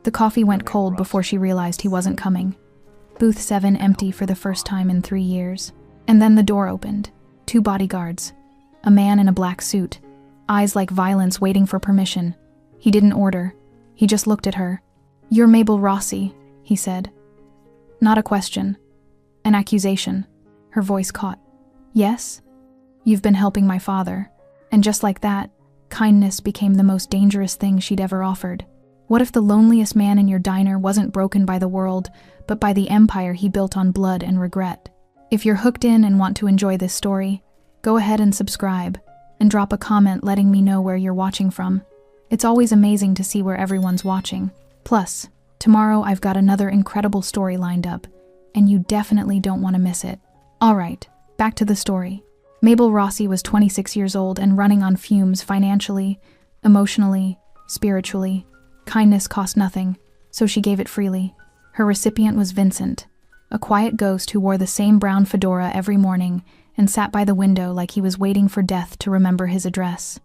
The coffee went cold before she realized he wasn't coming. Booth 7 empty for the first time in 3 years. And then the door opened. 2 bodyguards. A man in a black suit. Eyes like violence waiting for permission. He didn't order. He just looked at her. "You're Mabel Rossi," he said. Not a question. An accusation. Her voice caught. "Yes? You've been helping my father." And just like that, kindness became the most dangerous thing she'd ever offered. What if the loneliest man in your diner wasn't broken by the world, but by the empire he built on blood and regret? If you're hooked in and want to enjoy this story, go ahead and subscribe, and drop a comment letting me know where you're watching from. It's always amazing to see where everyone's watching. Plus, tomorrow I've got another incredible story lined up, and you definitely don't want to miss it. Alright, back to the story. Mabel Rossi was 26 years old and running on fumes financially, emotionally, spiritually. Kindness cost nothing, so she gave it freely. Her recipient was Vincent, a quiet ghost who wore the same brown fedora every morning and sat by the window like he was waiting for death to remember his address.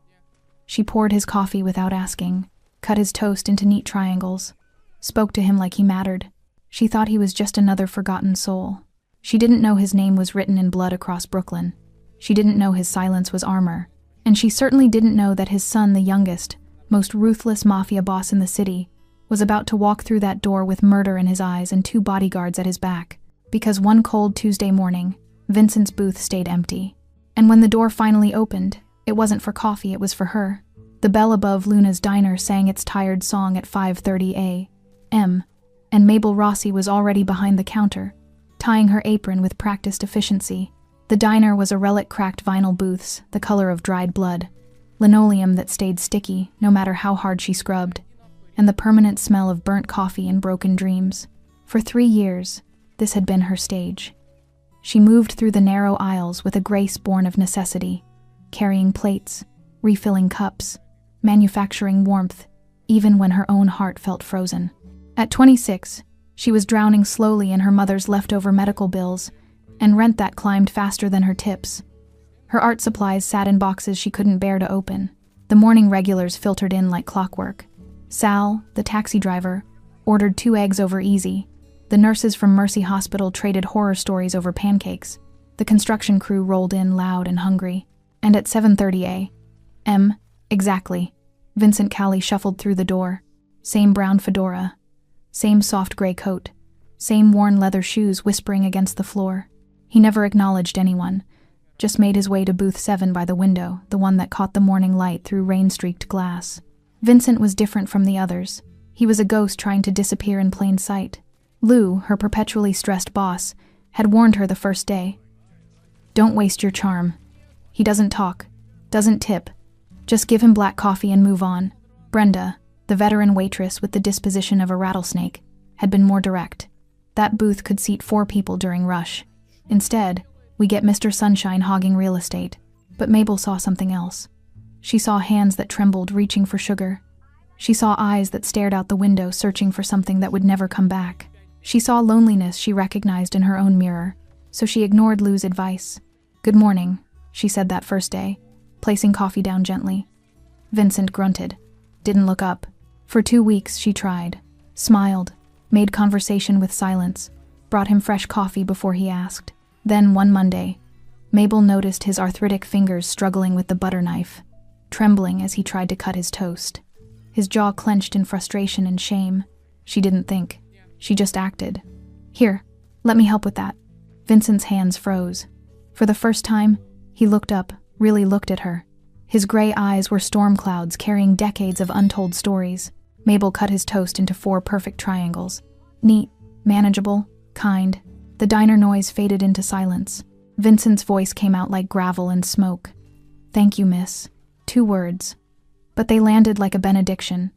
She poured his coffee without asking, cut his toast into neat triangles, spoke to him like he mattered. She thought he was just another forgotten soul. She didn't know his name was written in blood across Brooklyn. She didn't know his silence was armor. And she certainly didn't know that his son, the youngest, most ruthless mafia boss in the city, was about to walk through that door with murder in his eyes and 2 bodyguards at his back. Because one cold Tuesday morning, Vincent's booth stayed empty. And when the door finally opened, it wasn't for coffee, it was for her. The bell above Luna's diner sang its tired song at 5:30 a.m., and Mabel Rossi was already behind the counter, tying her apron with practiced efficiency. The diner was a relic cracked vinyl booths, the color of dried blood, linoleum that stayed sticky no matter how hard she scrubbed, and the permanent smell of burnt coffee and broken dreams. For 3 years, this had been her stage. She moved through the narrow aisles with a grace born of necessity, carrying plates, refilling cups, manufacturing warmth, even when her own heart felt frozen. At 26, she was drowning slowly in her mother's leftover medical bills and rent that climbed faster than her tips. Her art supplies sat in boxes she couldn't bear to open. The morning regulars filtered in like clockwork. Sal, the taxi driver, ordered 2 eggs over easy. The nurses from Mercy Hospital traded horror stories over pancakes. The construction crew rolled in loud and hungry. And at 7:30 a.m., exactly, Vincent Calley shuffled through the door. Same brown fedora, same soft gray coat, same worn leather shoes whispering against the floor. He never acknowledged anyone, just made his way to booth 7 by the window, the one that caught the morning light through rain-streaked glass. Vincent was different from the others. He was a ghost trying to disappear in plain sight. Lou, her perpetually stressed boss, had warned her the first day. "Don't waste your charm. He doesn't talk, doesn't tip. Just give him black coffee and move on." Brenda, the veteran waitress with the disposition of a rattlesnake, had been more direct. That booth could seat 4 people during rush. Instead, we get Mr. Sunshine hogging real estate. But Mabel saw something else. She saw hands that trembled, reaching for sugar. She saw eyes that stared out the window, searching for something that would never come back. She saw loneliness she recognized in her own mirror, so she ignored Lou's advice. "Good morning," she said that first day, placing coffee down gently. Vincent grunted, didn't look up. For 2 weeks she tried, smiled, made conversation with silence, brought him fresh coffee before he asked. Then one Monday, Mabel noticed his arthritic fingers struggling with the butter knife, trembling as he tried to cut his toast. His jaw clenched in frustration and shame. She didn't think. She just acted. "Here, let me help with that." Vincent's hands froze. For the first time, he looked up, really looked at her. His gray eyes were storm clouds carrying decades of untold stories. Mabel cut his toast into 4 perfect triangles. Neat, manageable, kind. The diner noise faded into silence. Vincent's voice came out like gravel and smoke. "Thank you, miss." 2 words. But they landed like a benediction.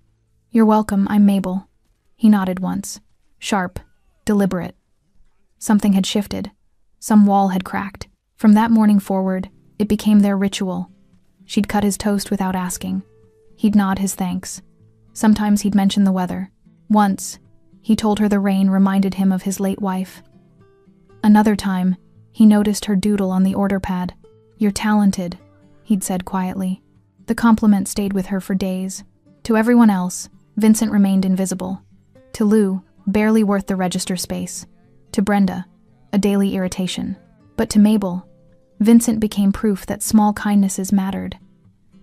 "You're welcome, I'm Mabel." He nodded once. Sharp, deliberate. Something had shifted. Some wall had cracked. From that morning forward, it became their ritual. She'd cut his toast without asking. He'd nod his thanks. Sometimes he'd mention the weather. Once, he told her the rain reminded him of his late wife. Another time, he noticed her doodle on the order pad. "You're talented," he'd said quietly. The compliment stayed with her for days. To everyone else, Vincent remained invisible. To Lou, barely worth the register space. To Brenda, a daily irritation. But to Mabel, Vincent became proof that small kindnesses mattered.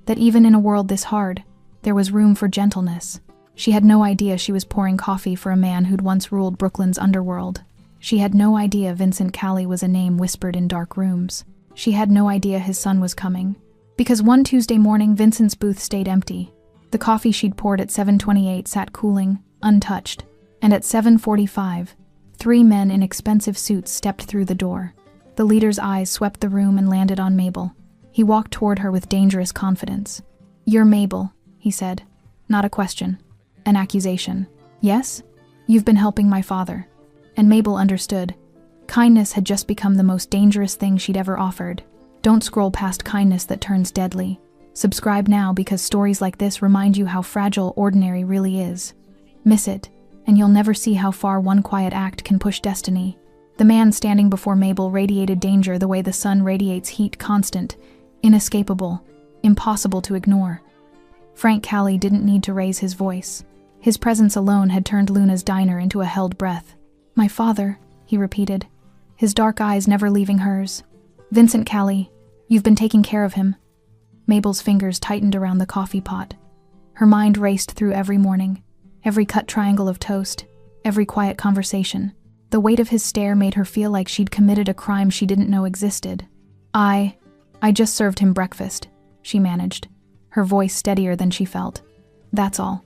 That even in a world this hard, there was room for gentleness. She had no idea she was pouring coffee for a man who'd once ruled Brooklyn's underworld. She had no idea Vincent Callie was a name whispered in dark rooms. She had no idea his son was coming. Because one Tuesday morning, Vincent's booth stayed empty. The coffee she'd poured at 7:28 sat cooling, untouched. And at 7:45, 3 men in expensive suits stepped through the door. The leader's eyes swept the room and landed on Mabel. He walked toward her with dangerous confidence. "You're Mabel," he said. Not a question. An accusation. "Yes? You've been helping my father." And Mabel understood. Kindness had just become the most dangerous thing she'd ever offered. Don't scroll past kindness that turns deadly. Subscribe now, because stories like this remind you how fragile ordinary really is. Miss it, and you'll never see how far one quiet act can push destiny. The man standing before Mabel radiated danger the way the sun radiates heat, constant, inescapable, impossible to ignore. Frank Callie didn't need to raise his voice. His presence alone had turned Luna's diner into a held breath. "My father," he repeated, his dark eyes never leaving hers. "Vincent Callie, you've been taking care of him." Mabel's fingers tightened around the coffee pot. Her mind raced through every morning, every cut triangle of toast, every quiet conversation. The weight of his stare made her feel like she'd committed a crime she didn't know existed. I just served him breakfast," she managed, her voice steadier than she felt. "That's all."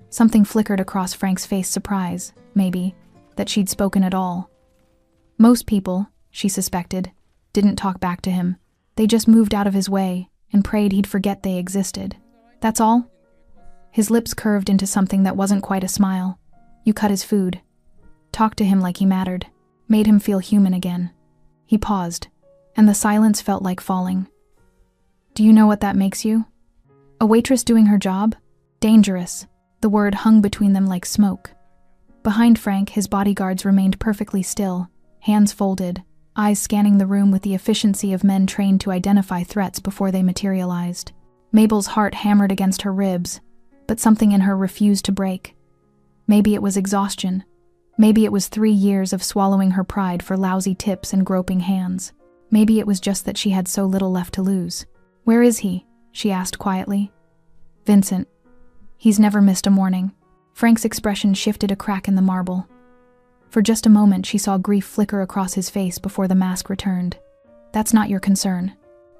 Something flickered across Frank's face, surprise, maybe, that she'd spoken at all. Most people, she suspected, didn't talk back to him. They just moved out of his way and prayed he'd forget they existed. "That's all?" His lips curved into something that wasn't quite a smile. "You cut his food. Talked to him like he mattered. Made him feel human again." He paused, and the silence felt like falling. "Do you know what that makes you? A waitress doing her job? Dangerous." The word hung between them like smoke. Behind Frank, his bodyguards remained perfectly still, hands folded, eyes scanning the room with the efficiency of men trained to identify threats before they materialized. Mabel's heart hammered against her ribs, but something in her refused to break. Maybe it was exhaustion. Maybe it was 3 years of swallowing her pride for lousy tips and groping hands. Maybe it was just that she had so little left to lose. "Where is he?" she asked quietly. "Vincent. He's never missed a morning." Frank's expression shifted a crack in the marble. For just a moment, she saw grief flicker across his face before the mask returned. "That's not your concern.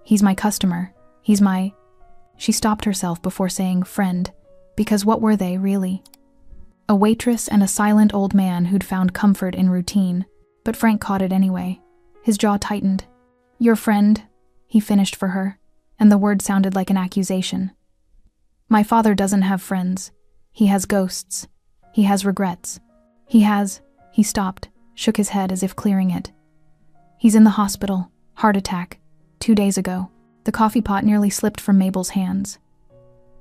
He's my customer. He's my—" She stopped herself before saying friend, because what were they, really? A waitress and a silent old man who'd found comfort in routine. But Frank caught it anyway. His jaw tightened. "Your friend," he finished for her, and the word sounded like an accusation. "My father doesn't have friends. He has ghosts. He has regrets. He stopped, shook his head as if clearing it. "He's in the hospital. Heart attack. 2 days ago." The coffee pot nearly slipped from Mabel's hands.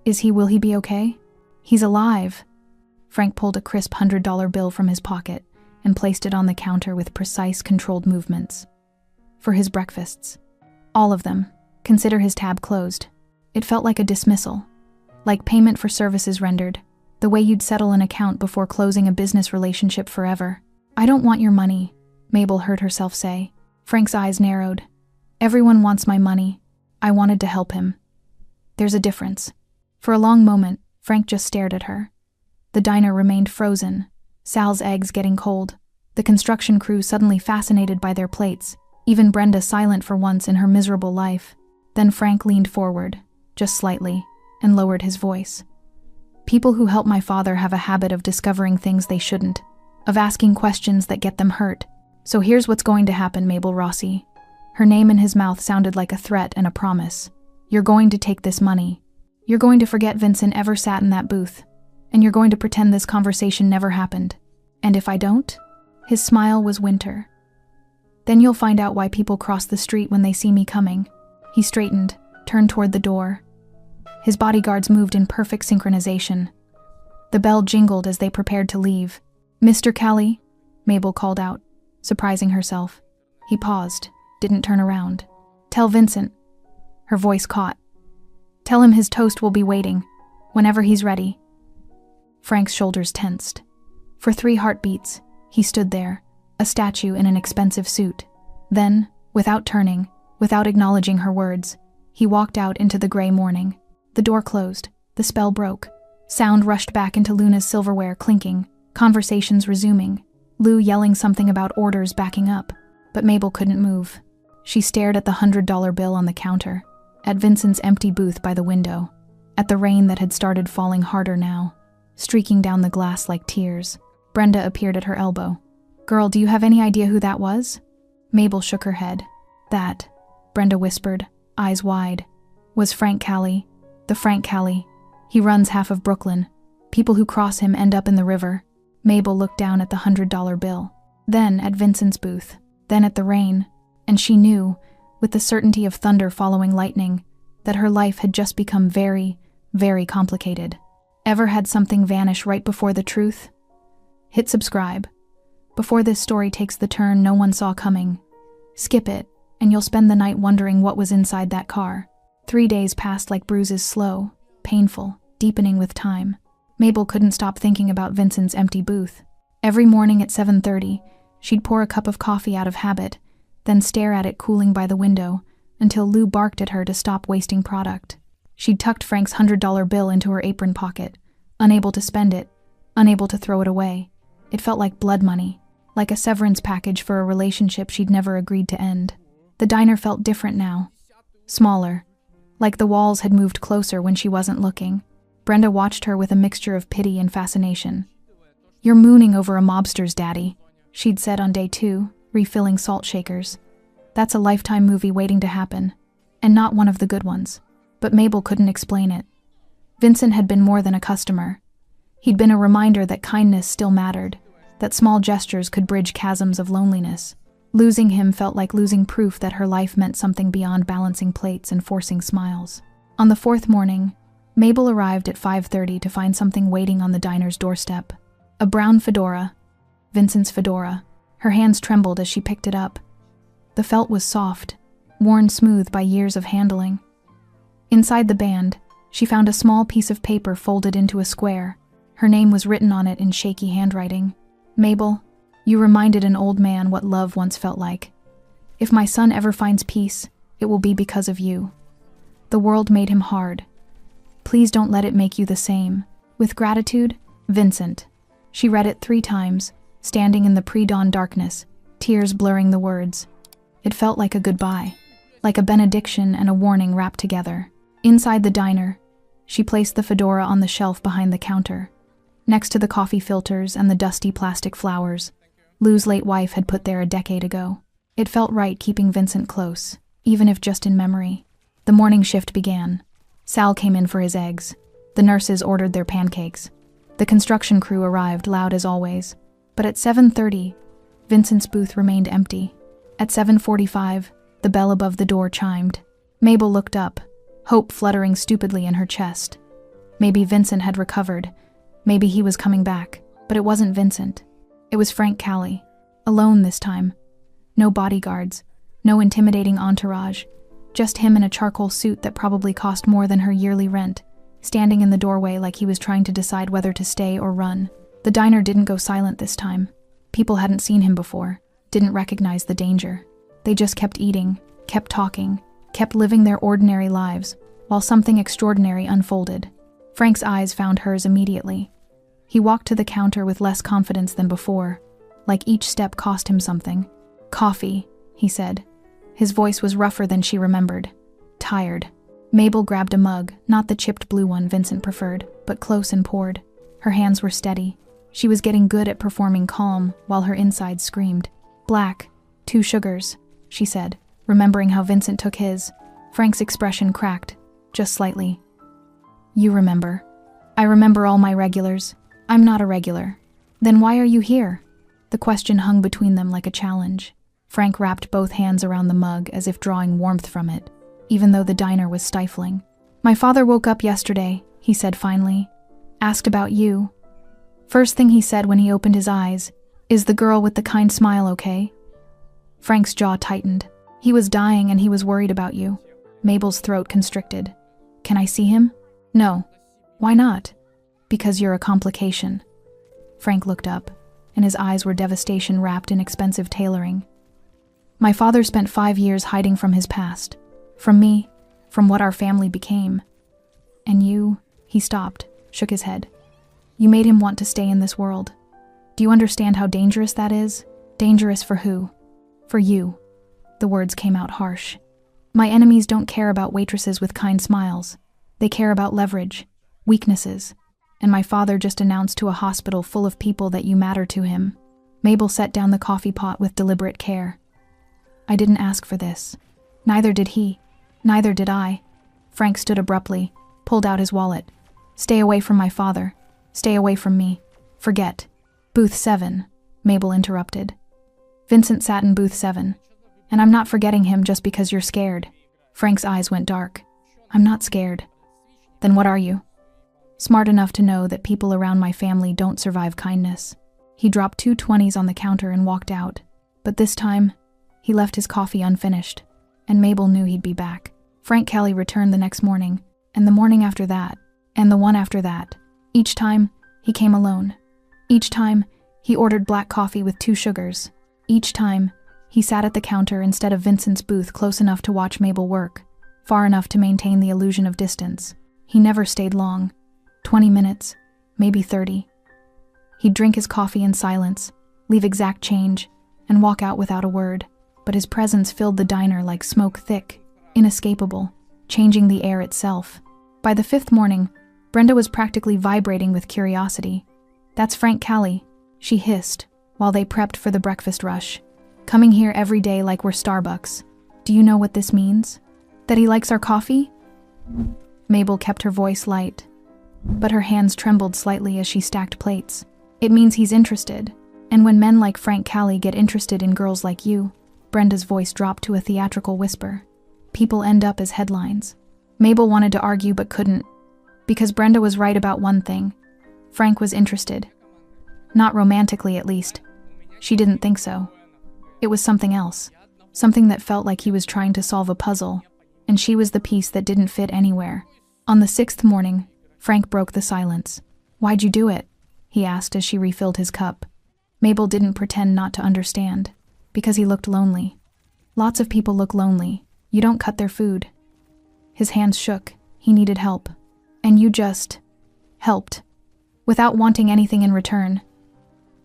Will he be okay?" "He's alive." Frank pulled a crisp $100 bill from his pocket and placed it on the counter with precise, controlled movements. "For his breakfasts. All of them. Consider his tab closed." It felt like a dismissal. Like payment for services rendered. The way you'd settle an account before closing a business relationship forever. "I don't want your money," Mabel heard herself say. Frank's eyes narrowed. "Everyone wants my money. I wanted to help him. There's a difference." For a long moment, Frank just stared at her. The diner remained frozen, Sal's eggs getting cold, the construction crew suddenly fascinated by their plates, even Brenda silent for once in her miserable life. Then Frank leaned forward, just slightly, and lowered his voice. "People who help my father have a habit of discovering things they shouldn't, of asking questions that get them hurt. So here's what's going to happen, Mabel Rossi." Her name in his mouth sounded like a threat and a promise. "You're going to take this money. You're going to forget Vincent ever sat in that booth. And you're going to pretend this conversation never happened. And if I don't?" His smile was winter. "Then you'll find out why people cross the street when they see me coming." He straightened, turned toward the door. His bodyguards moved in perfect synchronization. The bell jingled as they prepared to leave. "Mr. Callie," Mabel called out, surprising herself. He paused, didn't turn around. "Tell Vincent." Her voice caught. "Tell him his toast will be waiting, whenever he's ready." Frank's shoulders tensed. For 3 heartbeats, he stood there, a statue in an expensive suit. Then, without turning, without acknowledging her words, he walked out into the gray morning. The door closed. The spell broke. Sound rushed back into Luna's silverware clinking, conversations resuming, Lou yelling something about orders backing up. But Mabel couldn't move. She stared at the $100 bill on the counter, at Vincent's empty booth by the window, at the rain that had started falling harder now, streaking down the glass like tears. Brenda appeared at her elbow. "Girl, do you have any idea who that was?" Mabel shook her head. "That," Brenda whispered, eyes wide, "was Frank Callie. The Frank Callie. He runs half of Brooklyn. People who cross him end up in the river." Mabel looked down at the $100 bill, then at Vincent's booth, then at the rain, and she knew, with the certainty of thunder following lightning, that her life had just become very, very complicated. Ever had something vanish right before the truth? Hit subscribe. Before this story takes the turn no one saw coming. Skip it, and you'll spend the night wondering what was inside that car. 3 days passed like bruises, slow, painful, deepening with time. Mabel couldn't stop thinking about Vincent's empty booth. Every morning at 7:30, she'd pour a cup of coffee out of habit, then stare at it cooling by the window, until Lou barked at her to stop wasting product. She'd tucked Frank's $100 bill into her apron pocket, unable to spend it, unable to throw it away. It felt like blood money, like a severance package for a relationship she'd never agreed to end. The diner felt different now. Smaller, like the walls had moved closer when she wasn't looking. Brenda watched her with a mixture of pity and fascination. "You're mooning over a mobster's daddy," she'd said on day 2, refilling salt shakers. "That's a Lifetime movie waiting to happen, and not one of the good ones." But Mabel couldn't explain it. Vincent had been more than a customer. He'd been a reminder that kindness still mattered, that small gestures could bridge chasms of loneliness. Losing him felt like losing proof that her life meant something beyond balancing plates and forcing smiles. On the 4th morning, Mabel arrived at 5:30 to find something waiting on the diner's doorstep. A brown fedora, Vincent's fedora. Her hands trembled as she picked it up. The felt was soft, worn smooth by years of handling. Inside the band, she found a small piece of paper folded into a square. Her name was written on it in shaky handwriting. "Mabel, you reminded an old man what love once felt like. If my son ever finds peace, it will be because of you. The world made him hard. Please don't let it make you the same. With gratitude, Vincent." She read it 3 times, standing in the pre-dawn darkness, tears blurring the words. It felt like a goodbye, like a benediction and a warning wrapped together. Inside the diner, she placed the fedora on the shelf behind the counter, next to the coffee filters and the dusty plastic flowers Lou's late wife had put there a decade ago. It felt right keeping Vincent close, even if just in memory. The morning shift began. Sal came in for his eggs. The nurses ordered their pancakes. The construction crew arrived, loud as always. But at 7:30, Vincent's booth remained empty. At 7:45, the bell above the door chimed. Mabel looked up, hope fluttering stupidly in her chest. Maybe Vincent had recovered. Maybe he was coming back. But it wasn't Vincent. It was Frank Callie. Alone this time. No bodyguards. No intimidating entourage. Just him in a charcoal suit that probably cost more than her yearly rent, standing in the doorway like he was trying to decide whether to stay or run. The diner didn't go silent this time. People hadn't seen him before, didn't recognize the danger. They just kept eating, kept talking, kept living their ordinary lives, while something extraordinary unfolded. Frank's eyes found hers immediately. He walked to the counter with less confidence than before, like each step cost him something. "Coffee," he said. His voice was rougher than she remembered. Tired. Mabel grabbed a mug, not the chipped blue one Vincent preferred, but close and poured. Her hands were steady. She was getting good at performing calm, while her insides screamed. "Black, 2 sugars," she said, remembering how Vincent took his. Frank's expression cracked, just slightly. "You remember. I remember all my regulars. I'm not a regular. Then why are you here?" The question hung between them like a challenge. Frank wrapped both hands around the mug as if drawing warmth from it, even though the diner was stifling. "My father woke up yesterday," he said finally. "Asked about you. First thing he said when he opened his eyes, 'Is the girl with the kind smile okay?'" Frank's jaw tightened. "He was dying and he was worried about you." Mabel's throat constricted. "Can I see him?" "No." "Why not?" "Because you're a complication." Frank looked up, and his eyes were devastation wrapped in expensive tailoring. My father spent 5 years hiding from his past. From me, from what our family became. And you, he stopped, shook his head. You made him want to stay in this world. Do you understand how dangerous that is? Dangerous for who? For you. The words came out harsh. My enemies don't care about waitresses with kind smiles. They care about leverage, weaknesses. And my father just announced to a hospital full of people that you matter to him. Mabel set down the coffee pot with deliberate care. I didn't ask for this. Neither did he. Neither did I. Frank stood abruptly, pulled out his wallet. Stay away from my father. Stay away from me. Forget. Booth 7, Mabel interrupted. Vincent sat in booth 7. And I'm not forgetting him just because you're scared. Frank's eyes went dark. I'm not scared. Then what are you? Smart enough to know that people around my family don't survive kindness. He dropped 2 20s on the counter and walked out. But this time, he left his coffee unfinished. And Mabel knew he'd be back. Frank Kelly returned the next morning, and the morning after that, and the one after that. Each time, he came alone. Each time, he ordered black coffee with 2 sugars. Each time, he sat at the counter instead of Vincent's booth close enough to watch Mabel work, far enough to maintain the illusion of distance. He never stayed long. 20 minutes, maybe 30. He'd drink his coffee in silence, leave exact change, and walk out without a word. But his presence filled the diner like smoke thick, inescapable, changing the air itself. By the 5th morning, Brenda was practically vibrating with curiosity. That's Frank Callie, she hissed, while they prepped for the breakfast rush. Coming here every day like we're Starbucks. Do you know what this means? That he likes our coffee? Mabel kept her voice light, but her hands trembled slightly as she stacked plates. It means he's interested, and when men like Frank Callie get interested in girls like you, Brenda's voice dropped to a theatrical whisper. People end up as headlines. Mabel wanted to argue but couldn't, because Brenda was right about one thing. Frank was interested. Not romantically, at least. She didn't think so. It was something else. Something that felt like he was trying to solve a puzzle, and she was the piece that didn't fit anywhere. On the 6th morning, Frank broke the silence. Why'd you do it? He asked as she refilled his cup. Mabel didn't pretend not to understand. Because he looked lonely. Lots of people look lonely. You don't cut their food. His hands shook. He needed help. And you just helped. Without wanting anything in return.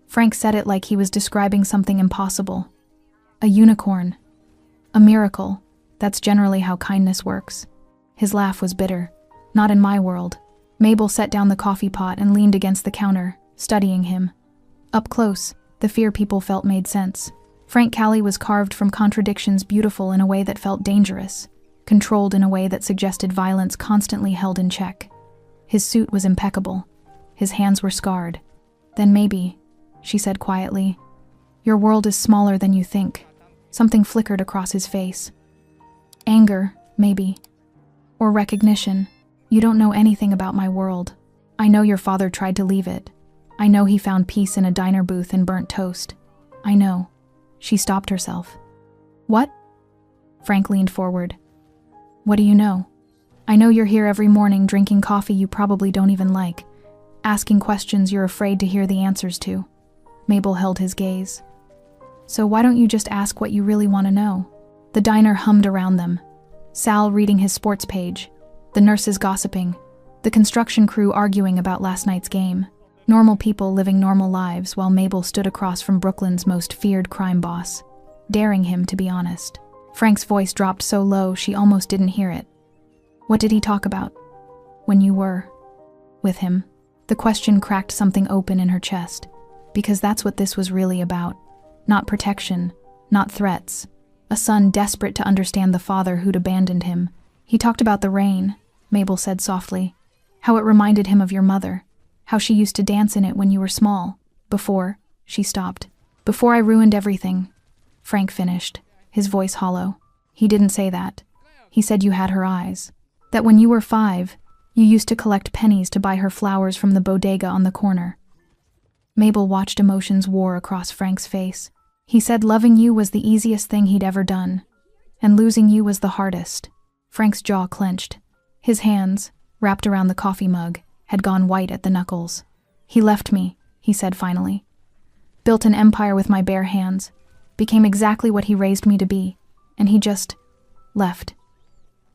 Frank said it like he was describing something impossible. A unicorn. A miracle. That's generally how kindness works. His laugh was bitter. Not in my world. Mabel set down the coffee pot and leaned against the counter, studying him. Up close, the fear people felt made sense. Frank Callie was carved from contradictions, beautiful in a way that felt dangerous, controlled in a way that suggested violence constantly held in check. His suit was impeccable. His hands were scarred. Then maybe, she said quietly, your world is smaller than you think. Something flickered across his face. Anger, maybe. Or recognition. You don't know anything about my world. I know your father tried to leave it. I know he found peace in a diner booth and burnt toast. I know. She stopped herself. What? Frank leaned forward. What do you know? I know you're here every morning drinking coffee you probably don't even like, asking questions you're afraid to hear the answers to. Mabel held his gaze. So why don't you just ask what you really want to know? The diner hummed around them. Sal reading his sports page, the nurses gossiping, the construction crew arguing about last night's game. Normal people living normal lives while Mabel stood across from Brooklyn's most feared crime boss, daring him to be honest. Frank's voice dropped so low she almost didn't hear it. What did he talk about? When you were with him? The question cracked something open in her chest, because that's what this was really about. Not protection, not threats. A son desperate to understand the father who'd abandoned him. He talked about the rain, Mabel said softly. How it reminded him of your mother. How she used to dance in it when you were small. Before, she stopped. Before I ruined everything. Frank finished, his voice hollow. He didn't say that. He said you had her eyes. That when you were 5, you used to collect pennies to buy her flowers from the bodega on the corner. Mabel watched emotions war across Frank's face. He said loving you was the easiest thing he'd ever done, and losing you was the hardest. Frank's jaw clenched. His hands, wrapped around the coffee mug, had gone white at the knuckles. He left me, he he said finally. Built an empire with my bare hands, became exactly what he raised me to be, and he just left.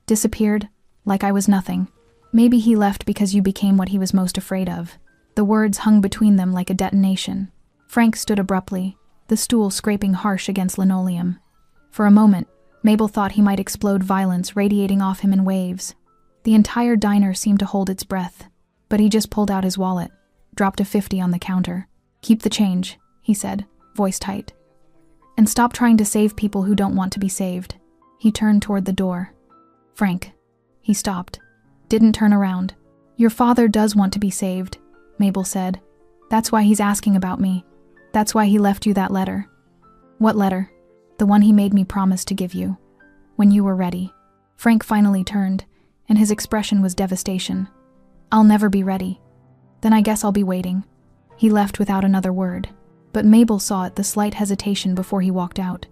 Disappeared, like I was nothing. Maybe he left because you became what he was most afraid of. The words hung between them like a detonation. Frank stood abruptly, the stool scraping harsh against linoleum. For a moment, Mabel thought he might explode, violence radiating off him in waves. The entire diner seemed to hold its breath, but he just pulled out his wallet, dropped a 50 on the counter. "Keep the change," he said, voice tight. "And stop trying to save people who don't want to be saved." He turned toward the door. "Frank." He stopped. Didn't turn around. "Your father does want to be saved," Mabel said. "That's why he's asking about me. That's why he left you that letter." "What letter?" "The one he made me promise to give you. When you were ready." Frank finally turned, and his expression was devastation. "I'll never be ready. Then I guess I'll be waiting." He left without another word, but Mabel saw it, the slight hesitation before he walked out.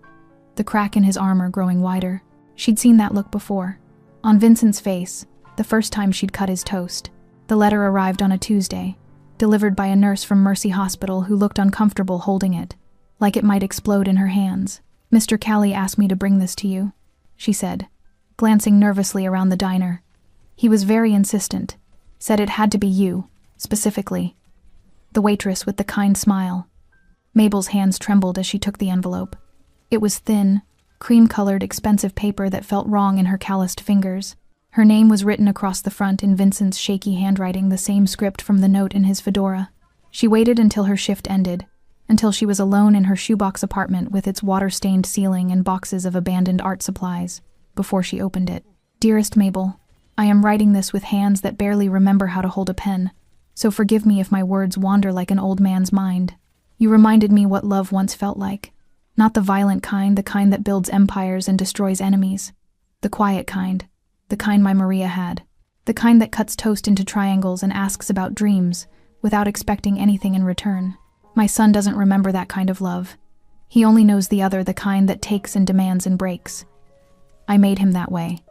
The crack in his armor growing wider. She'd seen that look before. On Vincent's face, the first time she'd cut his toast. The letter arrived on a Tuesday, delivered by a nurse from Mercy Hospital who looked uncomfortable holding it, like it might explode in her hands. "Mr. Callie asked me to bring this to you," she said, glancing nervously around the diner. "He was very insistent, said it had to be you, specifically." The waitress with the kind smile. Mabel's hands trembled as she took the envelope. It was thin, cream-colored, expensive paper that felt wrong in her calloused fingers. Her name was written across the front in Vincent's shaky handwriting, the same script from the note in his fedora. She waited until her shift ended, until she was alone in her shoebox apartment with its water-stained ceiling and boxes of abandoned art supplies, before she opened it. "Dearest Mabel, I am writing this with hands that barely remember how to hold a pen, so forgive me if my words wander like an old man's mind. You reminded me what love once felt like. Not the violent kind, the kind that builds empires and destroys enemies. The quiet kind, the kind my Maria had. The kind that cuts toast into triangles and asks about dreams, without expecting anything in return. My son doesn't remember that kind of love. He only knows the other, the kind that takes and demands and breaks. I made him that way.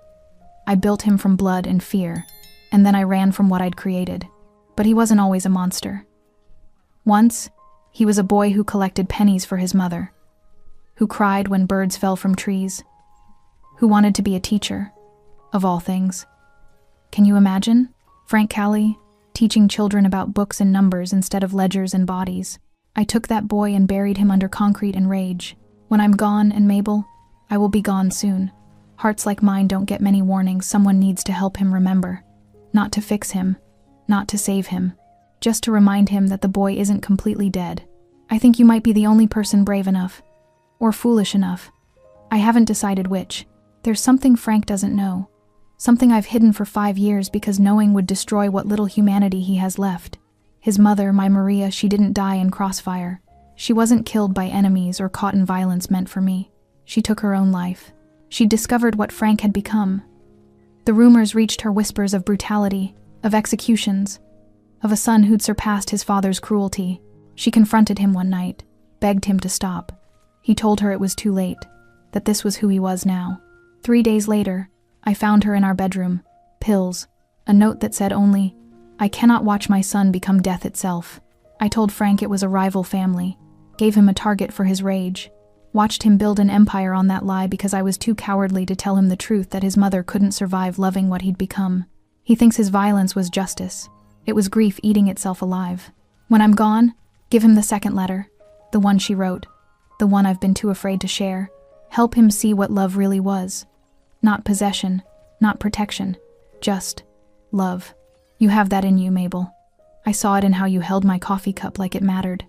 I built him from blood and fear, and then I ran from what I'd created. But he wasn't always a monster. Once, he was a boy who collected pennies for his mother, who cried when birds fell from trees, who wanted to be a teacher, of all things. Can you imagine? Frank Callie, teaching children about books and numbers instead of ledgers and bodies. I took that boy and buried him under concrete and rage. When I'm gone, and Mabel, I will be gone soon. Hearts like mine don't get many warnings. Someone needs to help him remember. Not to fix him, not to save him, just to remind him that the boy isn't completely dead. I think you might be the only person brave enough, or foolish enough. I haven't decided which. There's something Frank doesn't know. Something I've hidden for 5 years because knowing would destroy what little humanity he has left. His mother, my Maria, she didn't die in crossfire. She wasn't killed by enemies or caught in violence meant for me. She took her own life. She discovered what Frank had become. The rumors reached her, whispers of brutality, of executions, of a son who'd surpassed his father's cruelty. She confronted him one night, begged him to stop. He told her it was too late, that this was who he was now. 3 days later, I found her in our bedroom, pills, a note that said only, "I cannot watch my son become death itself." I told Frank it was a rival family, gave him a target for his rage, watched him build an empire on that lie because I was too cowardly to tell him the truth that his mother couldn't survive loving what he'd become. He thinks his violence was justice. It was grief eating itself alive. When I'm gone, give him the second letter, the one she wrote, the one I've been too afraid to share. Help him see what love really was. Not possession, not protection, just love. You have that in you, Mabel. I saw it in how you held my coffee cup like it mattered,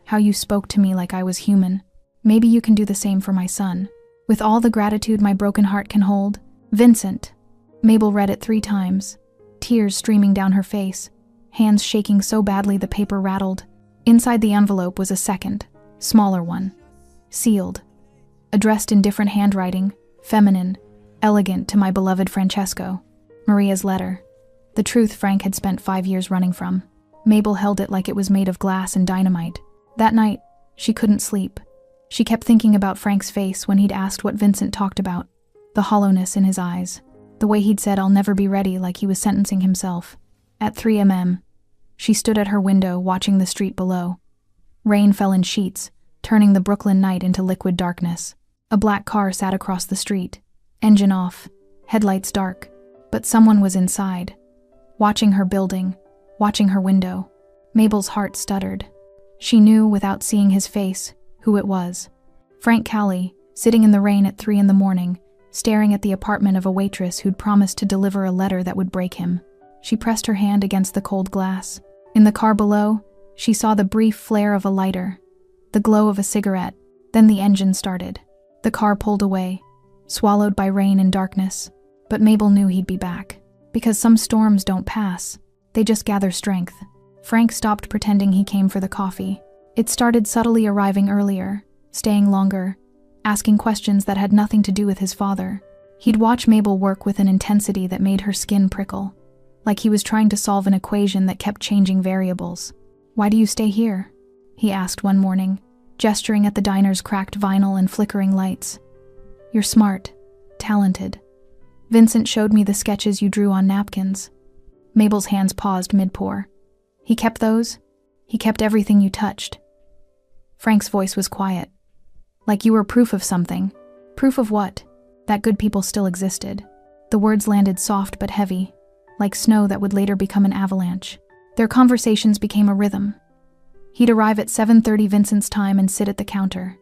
how you spoke to me like I was human. Maybe you can do the same for my son. With all the gratitude my broken heart can hold. Vincent. Mabel read it 3 times, tears streaming down her face, hands shaking so badly the paper rattled. Inside the envelope was a second, smaller one, sealed, addressed in different handwriting, feminine, elegant, to my beloved Francesco. Maria's letter. The truth Frank had spent 5 years running from. Mabel held it like it was made of glass and dynamite. That night, she couldn't sleep. She kept thinking about Frank's face when he'd asked what Vincent talked about, the hollowness in his eyes, the way he'd said, "I'll never be ready," like he was sentencing himself. At 3 a.m., she stood at her window watching the street below. Rain fell in sheets, turning the Brooklyn night into liquid darkness. A black car sat across the street, engine off, headlights dark, but someone was inside, watching her building, watching her window. Mabel's heart stuttered. She knew, without seeing his face, who it was. Frank Callie, sitting in the rain at 3 a.m, staring at the apartment of a waitress who'd promised to deliver a letter that would break him. She pressed her hand against the cold glass. In the car below, she saw the brief flare of a lighter, the glow of a cigarette, then the engine started. The car pulled away, swallowed by rain and darkness. But Mabel knew he'd be back. Because some storms don't pass, they just gather strength. Frank stopped pretending he came for the coffee. It started subtly arriving earlier, staying longer, asking questions that had nothing to do with his father. He'd watch Mabel work with an intensity that made her skin prickle, like he was trying to solve an equation that kept changing variables. "Why do you stay here?" he asked one morning, gesturing at the diner's cracked vinyl and flickering lights. "You're smart, talented. Vincent showed me the sketches you drew on napkins." Mabel's hands paused mid-pour. "He kept those? He kept everything you touched?" Frank's voice was quiet. "Like you were proof of something." "Proof of what?" "That good people still existed." The words landed soft but heavy, like snow that would later become an avalanche. Their conversations became a rhythm. He'd arrive at 7:30 Vincent's time and sit at the counter.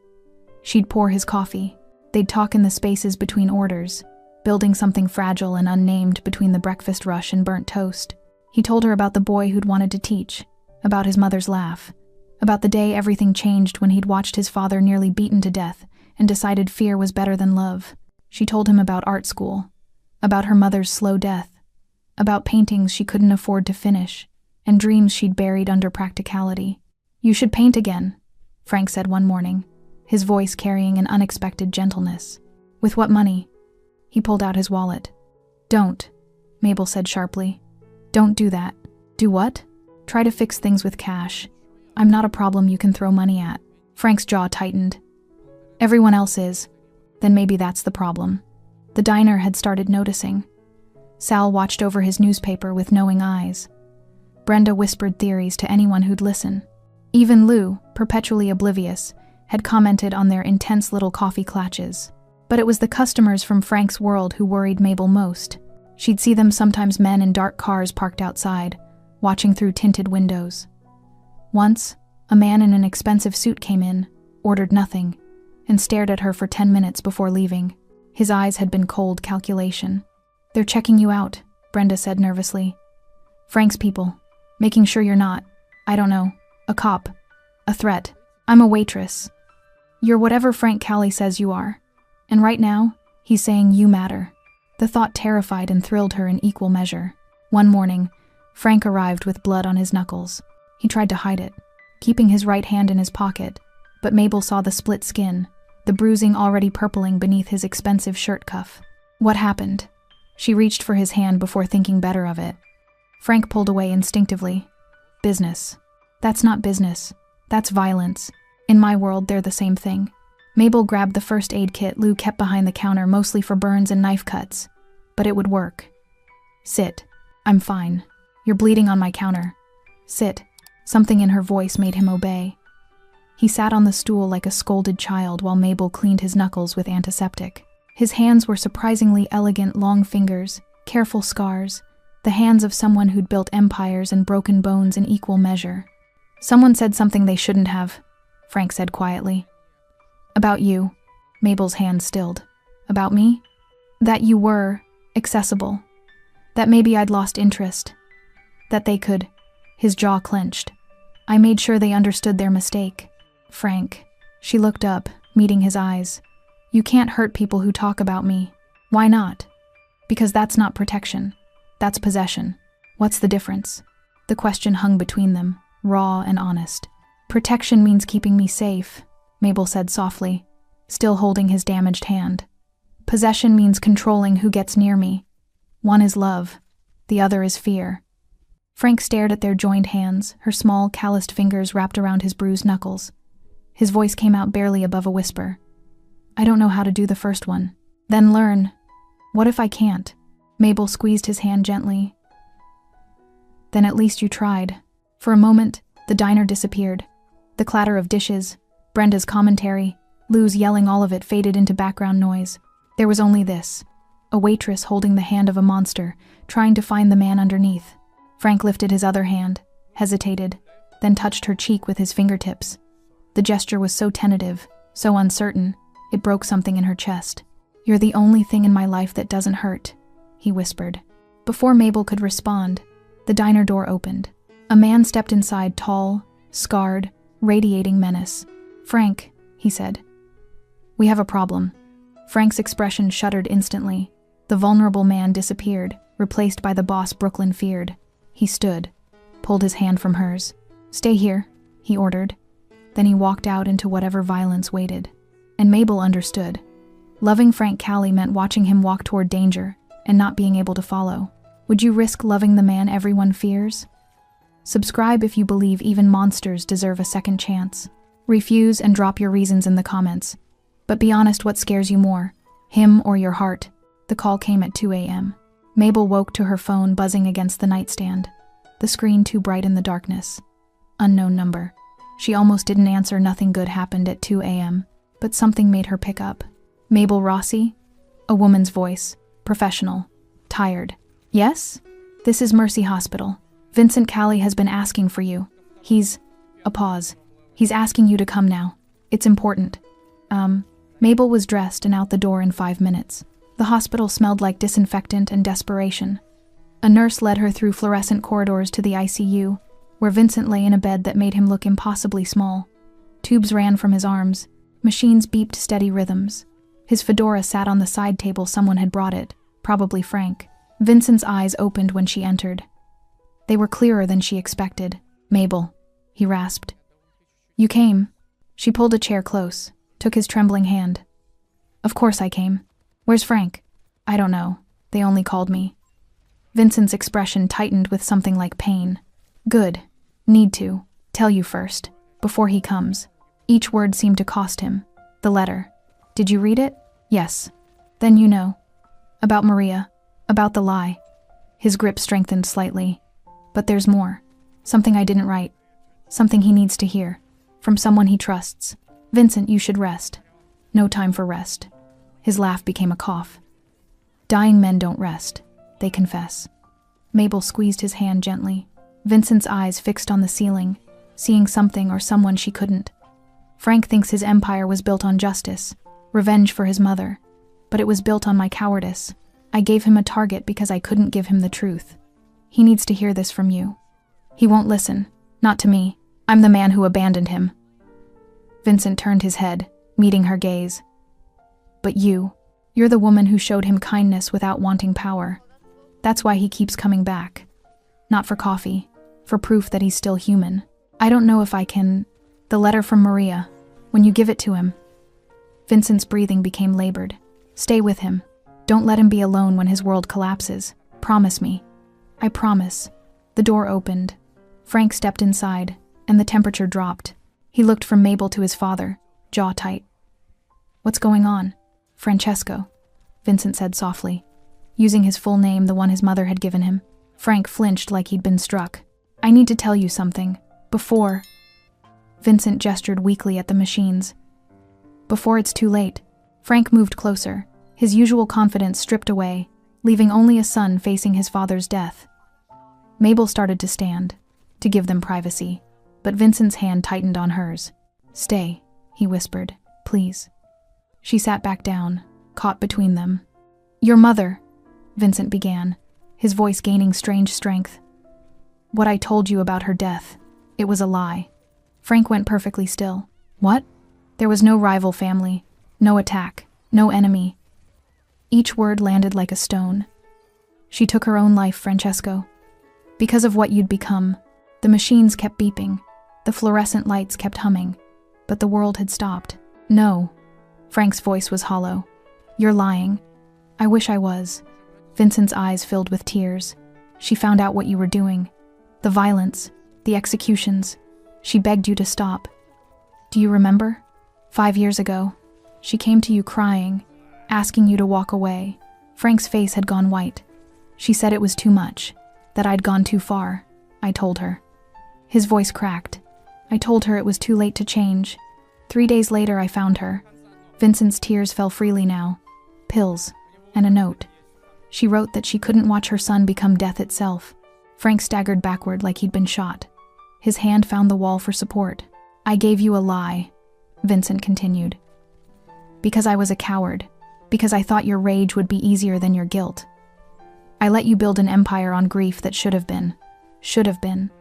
She'd pour his coffee. They'd talk in the spaces between orders, building something fragile and unnamed between the breakfast rush and burnt toast. He told her about the boy who'd wanted to teach, about his mother's laugh, about the day everything changed when he'd watched his father nearly beaten to death and decided fear was better than love. She told him about art school, about her mother's slow death, about paintings she couldn't afford to finish, and dreams she'd buried under practicality. "You should paint again," Frank said one morning, his voice carrying an unexpected gentleness. "With what money?" He pulled out his wallet. "Don't," Mabel said sharply. "Don't do that." "Do what?" "Try to fix things with cash. I'm not a problem you can throw money at." Frank's jaw tightened. "Everyone else is. Then maybe that's the problem." The diner had started noticing. Sal watched over his newspaper with knowing eyes. Brenda whispered theories to anyone who'd listen. Even Lou, perpetually oblivious, had commented on their intense little coffee clatches. But it was the customers from Frank's world who worried Mabel most. She'd see them sometimes, men in dark cars parked outside, watching through tinted windows. Once, a man in an expensive suit came in, ordered nothing, and stared at her for 10 minutes before leaving. His eyes had been cold calculation. "They're checking you out," Brenda said nervously. "Frank's people, making sure you're not, I don't know, a cop, a threat. I'm a waitress. You're whatever Frank Callie says you are. And right now, he's saying you matter." The thought terrified and thrilled her in equal measure. One morning, Frank arrived with blood on his knuckles. He tried to hide it, keeping his right hand in his pocket, but Mabel saw the split skin, the bruising already purpling beneath his expensive shirt cuff. "What happened?" She reached for his hand before thinking better of it. Frank pulled away instinctively. "Business. That's not business. That's violence. In my world, they're the same thing." Mabel grabbed the first aid kit Lou kept behind the counter, mostly for burns and knife cuts. But it would work. "Sit. I'm fine. You're bleeding on my counter. Sit." Something in her voice made him obey. He sat on the stool like a scolded child while Mabel cleaned his knuckles with antiseptic. His hands were surprisingly elegant, long fingers, careful scars, the hands of someone who'd built empires and broken bones in equal measure. "Someone said something they shouldn't have," Frank said quietly. "About you." Mabel's hand stilled. "About me?" "That you were accessible. That maybe I'd lost interest. That they could." His jaw clenched. "I made sure they understood their mistake." "Frank." She looked up, meeting his eyes. "You can't hurt people who talk about me." "Why not?" "Because that's not protection. That's possession." "What's the difference?" The question hung between them, raw and honest. "Protection means keeping me safe," Mabel said softly, still holding his damaged hand. "Possession means controlling who gets near me. One is love, the other is fear." Frank stared at their joined hands, her small, calloused fingers wrapped around his bruised knuckles. His voice came out barely above a whisper. "I don't know how to do the first one." "Then learn." "What if I can't?" Mabel squeezed his hand gently. "Then at least you tried." For a moment, the diner disappeared. The clatter of dishes, Brenda's commentary, Lou's yelling, all of it faded into background noise. There was only this. A waitress holding the hand of a monster, trying to find the man underneath. Frank lifted his other hand, hesitated, then touched her cheek with his fingertips. The gesture was so tentative, so uncertain, it broke something in her chest. "You're the only thing in my life that doesn't hurt," he whispered. Before Mabel could respond, the diner door opened. A man stepped inside, tall, scarred, radiating menace. "Frank," he said. "We have a problem." Frank's expression shuddered instantly. The vulnerable man disappeared, replaced by the boss Brooklyn feared. He stood, pulled his hand from hers. "Stay here," he ordered. Then he walked out into whatever violence waited. And Mabel understood. Loving Frank Callie meant watching him walk toward danger and not being able to follow. Would you risk loving the man everyone fears? Subscribe if you believe even monsters deserve a second chance. Refuse and drop your reasons in the comments. But be honest, what scares you more, him or your heart? The call came at 2 a.m. Mabel woke to her phone buzzing against the nightstand, the screen too bright in the darkness. Unknown number. She almost didn't answer. Nothing good happened at 2 a.m., but something made her pick up. "Mabel Rossi?" A woman's voice, professional, tired. "Yes? This is Mercy Hospital. Vincent Callie has been asking for you. A pause. "He's asking you to come now. It's important." Mabel was dressed and out the door in 5 minutes. The hospital smelled like disinfectant and desperation. A nurse led her through fluorescent corridors to the ICU, where Vincent lay in a bed that made him look impossibly small. Tubes ran from his arms. Machines beeped steady rhythms. His fedora sat on the side table. Someone had brought it, probably Frank. Vincent's eyes opened when she entered. They were clearer than she expected. "Mabel," he rasped. "You came." She pulled a chair close, took his trembling hand. "Of course I came. Where's Frank?" "I don't know. They only called me." Vincent's expression tightened with something like pain. "Good. Need to tell you first, before he comes." Each word seemed to cost him. "The letter. Did you read it?" "Yes." "Then you know. About Maria. About the lie." His grip strengthened slightly. "But there's more. Something I didn't write. Something he needs to hear. From someone he trusts. Vincent, you should rest." "No time for rest." His laugh became a cough. "Dying men don't rest. They confess." Mabel squeezed his hand gently. Vincent's eyes fixed on the ceiling, seeing something or someone she couldn't. "Frank thinks his empire was built on justice, revenge for his mother. But it was built on my cowardice. I gave him a target because I couldn't give him the truth. He needs to hear this from you. He won't listen. Not to me. I'm the man who abandoned him." Vincent turned his head, meeting her gaze. "But you're the woman who showed him kindness without wanting power. That's why he keeps coming back. Not for coffee, for proof that he's still human. I don't know if I can... The letter from Maria, when you give it to him." Vincent's breathing became labored. "Stay with him. Don't let him be alone when his world collapses. Promise me." "I promise." The door opened. Frank stepped inside, and the temperature dropped. He looked from Mabel to his father, jaw tight. "What's going on?" "Francesco," Vincent said softly, using his full name, the one his mother had given him. Frank flinched like he'd been struck. "I need to tell you something. Before..." Vincent gestured weakly at the machines. "Before it's too late." Frank moved closer, his usual confidence stripped away, leaving only a son facing his father's death. Mabel started to stand, to give them privacy, but Vincent's hand tightened on hers. "Stay," he whispered. "Please." She sat back down, caught between them. "Your mother," Vincent began, his voice gaining strange strength. "What I told you about her death, it was a lie." Frank went perfectly still. "What?" "There was no rival family, no attack, no enemy." Each word landed like a stone. "She took her own life, Francesco. Because of what you'd become. The machines kept beeping. The fluorescent lights kept humming. But the world had stopped." "No." Frank's voice was hollow. "You're lying." "I wish I was." Vincent's eyes filled with tears. "She found out what you were doing. The violence, the executions. She begged you to stop. Do you remember? 5 years ago, she came to you crying, asking you to walk away." Frank's face had gone white. "She said it was too much, that I'd gone too far. I told her." His voice cracked. I told her it was too late to change. 3 days later, I found her. Vincent's tears fell freely now. Pills, and a note. She wrote that she couldn't watch her son become death itself. Frank staggered backward like he'd been shot. His hand found the wall for support. I gave you a lie, Vincent continued. Because I was a coward. Because I thought your rage would be easier than your guilt. I let you build an empire on grief that should have been. Should have been.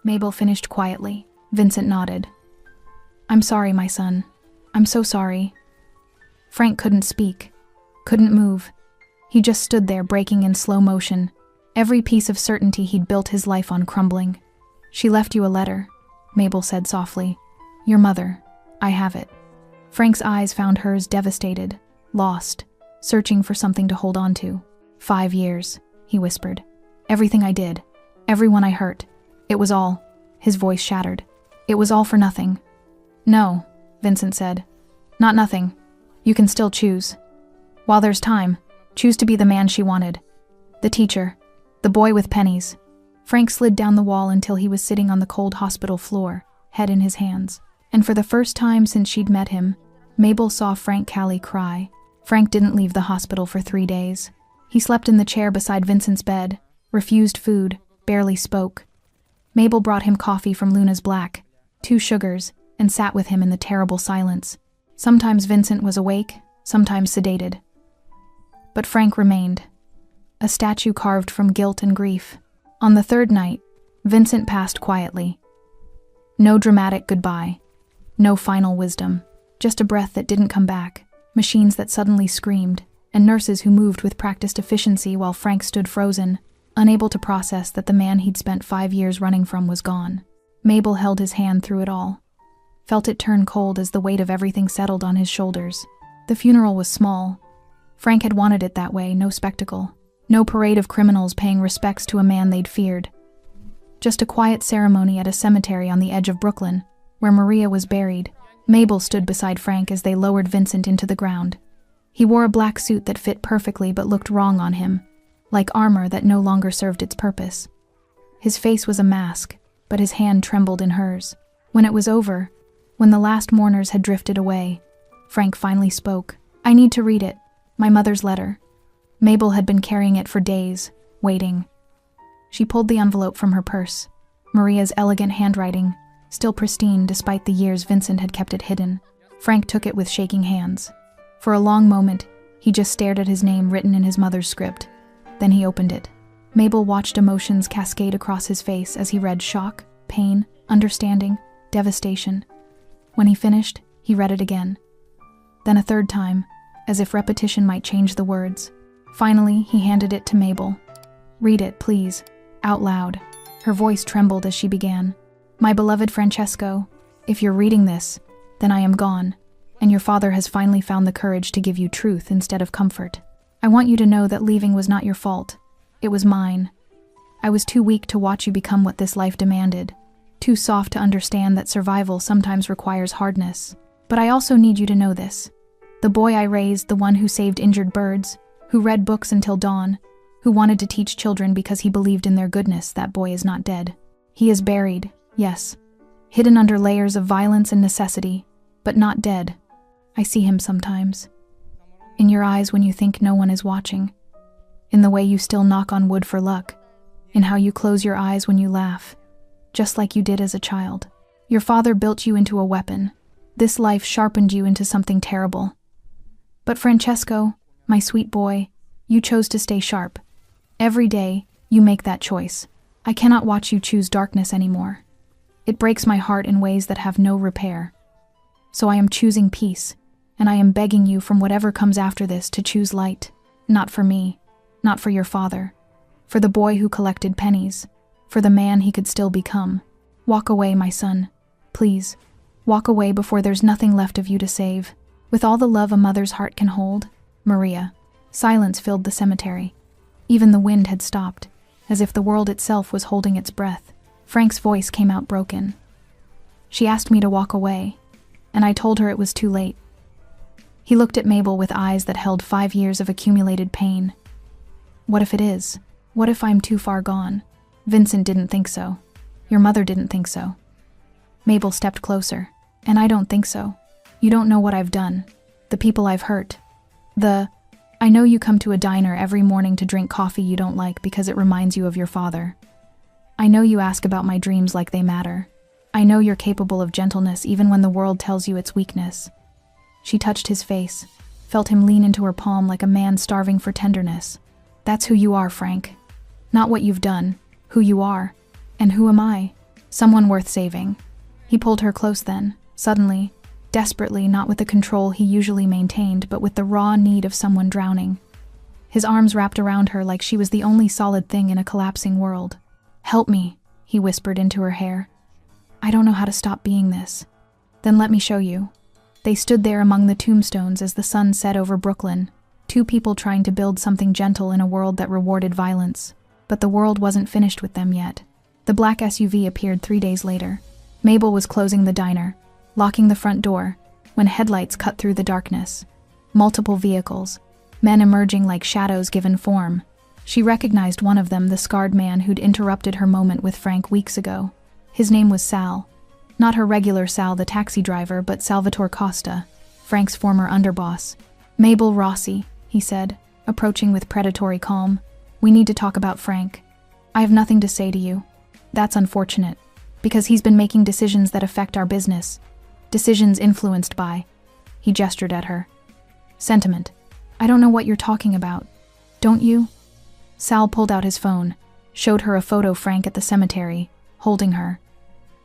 Mabel finished quietly. Vincent nodded. I'm sorry, my son. I'm so sorry. Frank couldn't speak, couldn't move. He just stood there breaking in slow motion, every piece of certainty he'd built his life on crumbling. She left you a letter, Mabel said softly. Your mother. I have it. Frank's eyes found hers devastated, lost, searching for something to hold on to. 5 years, he whispered. Everything I did, everyone I hurt. It was all. His voice shattered. It was all for nothing. No, Vincent said. Not nothing. You can still choose. While there's time, choose to be the man she wanted. The teacher. The boy with pennies. Frank slid down the wall until he was sitting on the cold hospital floor, head in his hands. And for the first time since she'd met him, Mabel saw Frank Callie cry. Frank didn't leave the hospital for 3 days. He slept in the chair beside Vincent's bed, refused food, barely spoke. Mabel brought him coffee from Luna's Black, 2 sugars, and sat with him in the terrible silence. Sometimes Vincent was awake, sometimes sedated. But Frank remained, a statue carved from guilt and grief. On the 3rd night, Vincent passed quietly. No dramatic goodbye, no final wisdom, just a breath that didn't come back, machines that suddenly screamed, and nurses who moved with practiced efficiency while Frank stood frozen, unable to process that the man he'd spent 5 years running from was gone. Mabel held his hand through it all, felt it turn cold as the weight of everything settled on his shoulders. The funeral was small. Frank had wanted it that way, no spectacle. No parade of criminals paying respects to a man they'd feared. Just a quiet ceremony at a cemetery on the edge of Brooklyn, where Maria was buried. Mabel stood beside Frank as they lowered Vincent into the ground. He wore a black suit that fit perfectly but looked wrong on him, like armor that no longer served its purpose. His face was a mask, but his hand trembled in hers. When it was over, when the last mourners had drifted away, Frank finally spoke. I need to read it. My mother's letter. Mabel had been carrying it for days, waiting. She pulled the envelope from her purse. Maria's elegant handwriting, still pristine despite the years Vincent had kept it hidden. Frank took it with shaking hands. For a long moment, he just stared at his name written in his mother's script. Then he opened it. Mabel watched emotions cascade across his face as he read shock, pain, understanding, devastation. When he finished, he read it again. Then a 3rd time, as if repetition might change the words. Finally, he handed it to Mabel. Read it, please, out loud. Her voice trembled as she began. My beloved Francesco, if you're reading this, then I am gone, and your father has finally found the courage to give you truth instead of comfort. I want you to know that leaving was not your fault. It was mine. I was too weak to watch you become what this life demanded, too soft to understand that survival sometimes requires hardness. But I also need you to know this. The boy I raised, the one who saved injured birds, who read books until dawn, who wanted to teach children because he believed in their goodness, that boy is not dead. He is buried, yes, hidden under layers of violence and necessity, but not dead. I see him sometimes. In your eyes when you think no one is watching. In the way you still knock on wood for luck. In how you close your eyes when you laugh. Just like you did as a child. Your father built you into a weapon. This life sharpened you into something terrible. But Francesco, my sweet boy, you chose to stay sharp. Every day, you make that choice. I cannot watch you choose darkness anymore. It breaks my heart in ways that have no repair. So I am choosing peace, and I am begging you from whatever comes after this to choose light. Not for me, not for your father, for the boy who collected pennies, for the man he could still become. Walk away, my son. Please, walk away before there's nothing left of you to save. With all the love a mother's heart can hold, Maria. Silence filled the cemetery. Even the wind had stopped, as if the world itself was holding its breath. Frank's voice came out broken. She asked me to walk away, and I told her it was too late. He looked at Mabel with eyes that held 5 years of accumulated pain. What if it is? What if I'm too far gone? Vincent didn't think so. Your mother didn't think so. Mabel stepped closer. And I don't think so. You don't know what I've done. The people I've hurt. I know you come to a diner every morning to drink coffee you don't like because it reminds you of your father. I know you ask about my dreams like they matter. I know you're capable of gentleness even when the world tells you it's weakness. She touched his face, felt him lean into her palm like a man starving for tenderness. That's who you are, Frank. Not what you've done, who you are. And who am I? Someone worth saving. He pulled her close then, suddenly, desperately, not with the control he usually maintained, but with the raw need of someone drowning. His arms wrapped around her like she was the only solid thing in a collapsing world. "Help me," he whispered into her hair. "I don't know how to stop being this." "Then let me show you." They stood there among the tombstones as the sun set over Brooklyn, 2 people trying to build something gentle in a world that rewarded violence. But the world wasn't finished with them yet. The black SUV appeared 3 days later. Mabel was closing the diner, locking the front door, when headlights cut through the darkness. Multiple vehicles, men emerging like shadows given form. She recognized one of them, the scarred man who'd interrupted her moment with Frank weeks ago. His name was Sal. Not her regular Sal, the taxi driver, but Salvatore Costa, Frank's former underboss. "Mabel Rossi," he said, approaching with predatory calm. "We need to talk about Frank. I have nothing to say to you. That's unfortunate, because he's been making decisions that affect our business. Decisions influenced by," he gestured at her, "sentiment. I don't know what you're talking about. Don't you?" Sal pulled out his phone, showed her a photo Frank at the cemetery, holding her.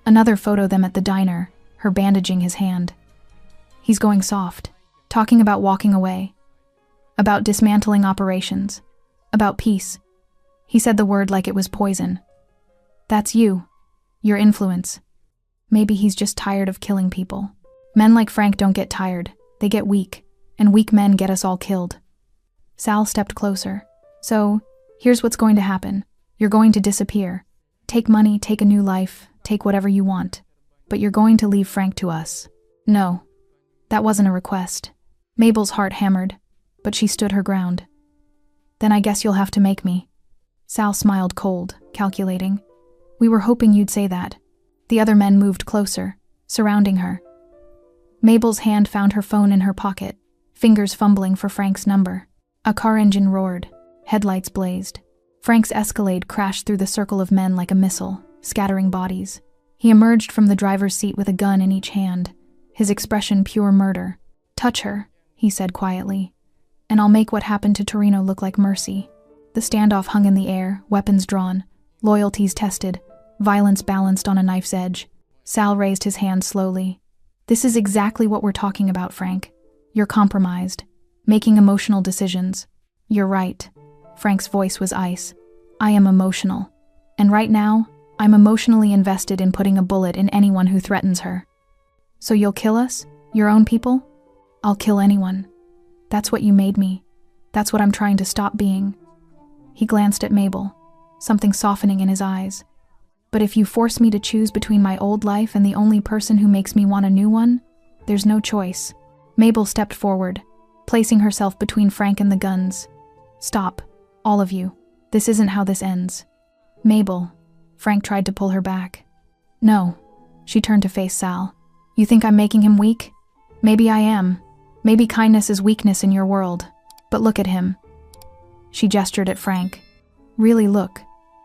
Another photo them at the diner, her bandaging his hand. "He's going soft, talking about walking away, about dismantling operations, about peace." He said the word like it was poison. "That's you, your influence. Maybe he's just tired of killing people. Men like Frank don't get tired, they get weak, and weak men get us all killed." Sal stepped closer. "So, here's what's going to happen. You're going to disappear. Take money, take a new life, take whatever you want. But you're going to leave Frank to us." "No, that wasn't a request." Mabel's heart hammered, but she stood her ground. "Then I guess you'll have to make me." Sal smiled cold, calculating. "We were hoping you'd say that." The other men moved closer, surrounding her. Mabel's hand found her phone in her pocket, fingers fumbling for Frank's number. A car engine roared. Headlights blazed. Frank's Escalade crashed through the circle of men like a missile, scattering bodies. He emerged from the driver's seat with a gun in each hand, his expression pure murder. "Touch her," he said quietly, "and I'll make what happened to Torino look like mercy." The standoff hung in the air, weapons drawn, loyalties tested, violence balanced on a knife's edge. Sal raised his hand slowly. "This is exactly what we're talking about, Frank. You're compromised, making emotional decisions." "You're right." Frank's voice was ice. "I am emotional. And right now, I'm emotionally invested in putting a bullet in anyone who threatens her." "So you'll kill us? Your own people?" "I'll kill anyone. That's what you made me. That's what I'm trying to stop being." He glanced at Mabel, something softening in his eyes. "But if you force me to choose between my old life and the only person who makes me want a new one, there's no choice." Mabel stepped forward, placing herself between Frank and the guns. "Stop, all of you. This isn't how this ends." "Mabel," Frank tried to pull her back. "No." She turned to face Sal. "You think I'm making him weak? Maybe I am. Maybe kindness is weakness in your world. But look at him." She gestured at Frank. "Really look.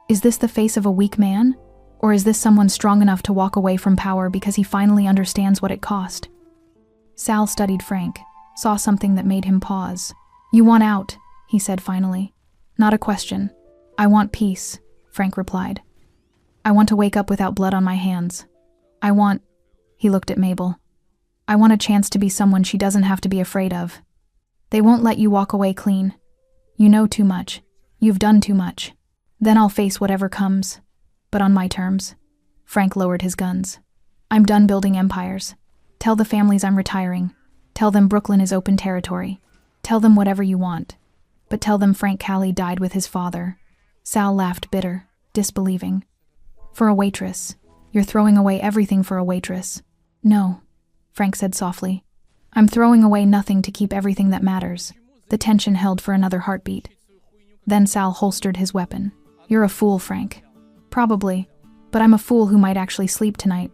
Is this the face of a weak man? Or is this someone strong enough to walk away from power because he finally understands what it cost?" Sal studied Frank, saw something that made him pause. "You want out," he said finally. "Not a question." "I want peace," Frank replied. "I want to wake up without blood on my hands. I want," he looked at Mabel, "I want a chance to be someone she doesn't have to be afraid of. They won't let you walk away clean. You know too much. You've done too much. Then I'll face whatever comes. But on my terms." Frank lowered his guns. "I'm done building empires. Tell the families I'm retiring. Tell them Brooklyn is open territory. Tell them whatever you want. But tell them Frank Callie died with his father. Sal laughed bitter, disbelieving. For a waitress. You're throwing away everything for a waitress. No, Frank said softly. I'm throwing away nothing to keep everything that matters. The tension held for another heartbeat. Then Sal holstered his weapon. You're a fool, Frank. Probably, but I'm a fool who might actually sleep tonight.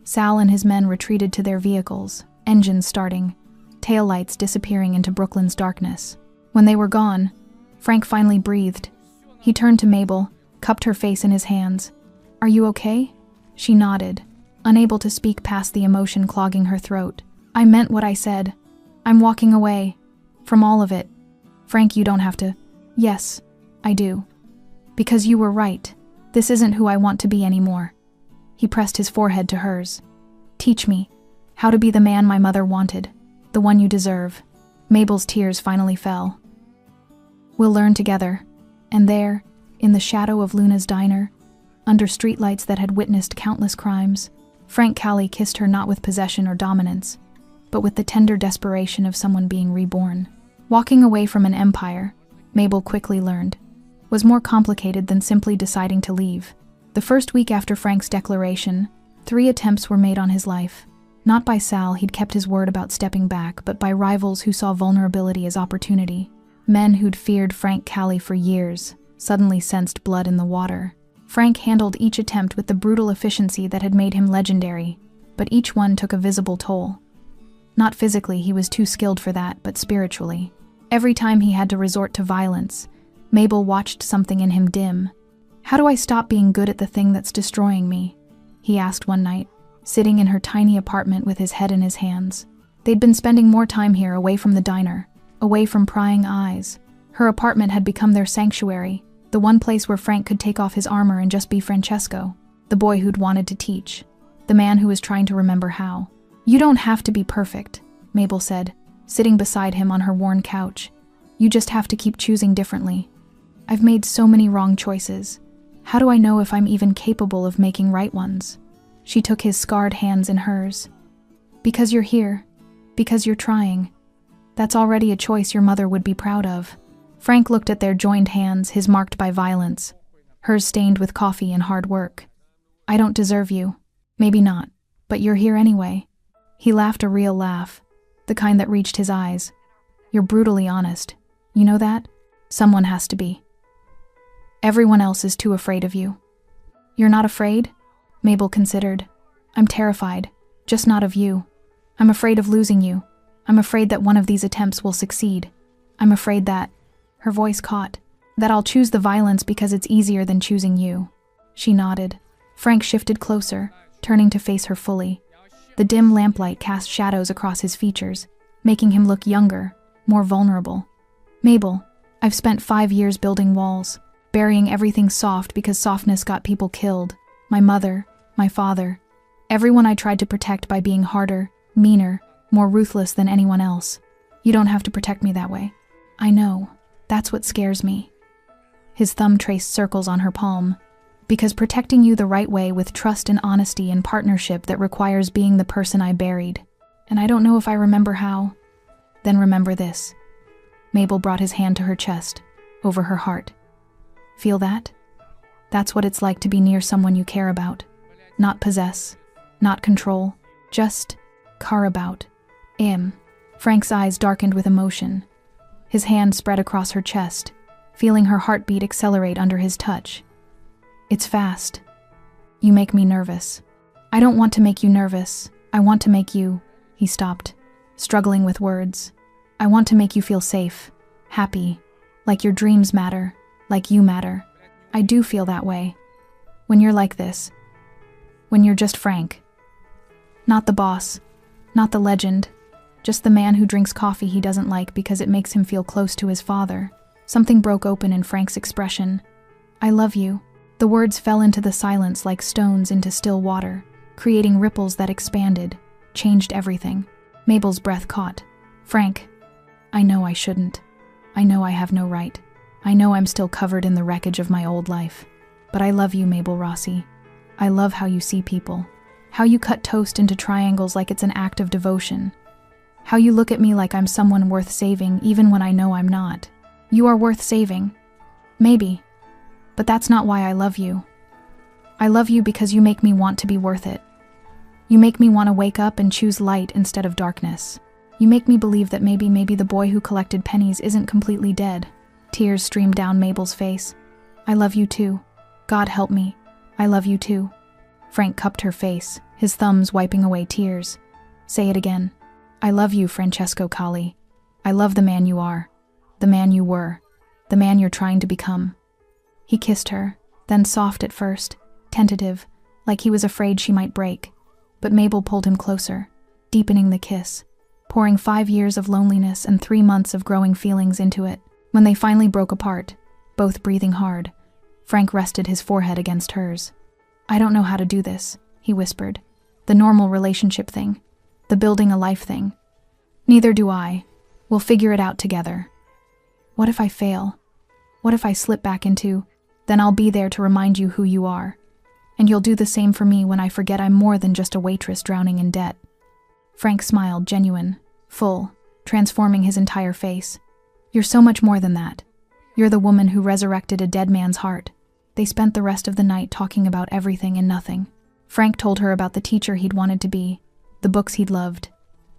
Sal and his men retreated to their vehicles, engines starting, taillights disappearing into Brooklyn's darkness. When they were gone, Frank finally breathed. He turned to Mabel, cupped her face in his hands. Are you okay? She nodded, unable to speak past the emotion clogging her throat. I meant what I said. I'm walking away. From all of it. Frank, you don't have to. Yes, I do. Because you were right. This isn't who I want to be anymore. He pressed his forehead to hers. Teach me how to be the man my mother wanted, the one you deserve. Mabel's tears finally fell. We'll learn together. And there, in the shadow of Luna's diner, under streetlights that had witnessed countless crimes, Frank Callie kissed her not with possession or dominance, but with the tender desperation of someone being reborn. Walking away from an empire, Mabel quickly learned, was more complicated than simply deciding to leave. The first week after Frank's declaration, 3 attempts were made on his life. Not by Sal, he'd kept his word about stepping back, but by rivals who saw vulnerability as opportunity. Men who'd feared Frank Callie for years suddenly sensed blood in the water. Frank handled each attempt with the brutal efficiency that had made him legendary, but each one took a visible toll. Not physically, he was too skilled for that, but spiritually. Every time he had to resort to violence, Mabel watched something in him dim. How do I stop being good at the thing that's destroying me? He asked one night, sitting in her tiny apartment with his head in his hands. They'd been spending more time here, away from the diner, away from prying eyes. Her apartment had become their sanctuary, the one place where Frank could take off his armor and just be Francesco, the boy who'd wanted to teach, the man who was trying to remember how. You don't have to be perfect, Mabel said, sitting beside him on her worn couch. You just have to keep choosing differently. I've made so many wrong choices. How do I know if I'm even capable of making right ones? She took his scarred hands in hers. Because you're here. Because you're trying. That's already a choice your mother would be proud of. Frank looked at their joined hands, his marked by violence, hers stained with coffee and hard work. I don't deserve you. Maybe not, but you're here anyway. He laughed a real laugh, the kind that reached his eyes. You're brutally honest. You know that? Someone has to be. Everyone else is too afraid of you. You're not afraid? Mabel considered. I'm terrified, just not of you. I'm afraid of losing you. I'm afraid that one of these attempts will succeed. I'm afraid that, her voice caught, that I'll choose the violence because it's easier than choosing you. She nodded. Frank shifted closer, turning to face her fully. The dim lamplight cast shadows across his features, making him look younger, more vulnerable. Mabel, I've spent 5 years building walls, burying everything soft because softness got people killed. My mother, my father, everyone I tried to protect by being harder, meaner, more ruthless than anyone else. You don't have to protect me that way. I know. That's what scares me. His thumb traced circles on her palm. Because protecting you the right way with trust and honesty and partnership that requires being the person I buried. And I don't know if I remember how. Then remember this. Mabel brought his hand to her chest, over her heart. Feel that? That's what it's like to be near someone you care about. Not possess, not control, just care about. Frank's eyes darkened with emotion. His hand spread across her chest, feeling her heartbeat accelerate under his touch. It's fast. You make me nervous. I don't want to make you nervous. I want to make you... He stopped, struggling with words. I want to make you feel safe, happy, like your dreams matter, like you matter. I do feel that way. When you're like this. When you're just Frank. Not the boss, not the legend, just the man who drinks coffee he doesn't like because it makes him feel close to his father. Something broke open in Frank's expression. I love you. The words fell into the silence like stones into still water, creating ripples that expanded, changed everything. Mabel's breath caught. Frank, I know I shouldn't. I know I have no right. I know I'm still covered in the wreckage of my old life. But I love you, Mabel Rossi. I love how you see people. How you cut toast into triangles like it's an act of devotion. How you look at me like I'm someone worth saving even when I know I'm not. You are worth saving. Maybe. But that's not why I love you. I love you because you make me want to be worth it. You make me want to wake up and choose light instead of darkness. You make me believe that maybe the boy who collected pennies isn't completely dead. Tears streamed down Mabel's face. I love you too. God help me. I love you too. Frank cupped her face, his thumbs wiping away tears. Say it again. I love you, Francesco Colli. I love the man you are. The man you were. The man you're trying to become. He kissed her, then soft at first, tentative, like he was afraid she might break. But Mabel pulled him closer, deepening the kiss, pouring 5 years of loneliness and 3 months of growing feelings into it. When they finally broke apart, both breathing hard, Frank rested his forehead against hers. I don't know how to do this, he whispered. The normal relationship thing. The building a life thing. Neither do I. We'll figure it out together. What if I fail? What if I slip back into, then I'll be there to remind you who you are. And you'll do the same for me when I forget I'm more than just a waitress drowning in debt. Frank smiled, genuine, full, transforming his entire face. You're so much more than that. You're the woman who resurrected a dead man's heart. They spent the rest of the night talking about everything and nothing. Frank told her about the teacher he'd wanted to be, the books he'd loved,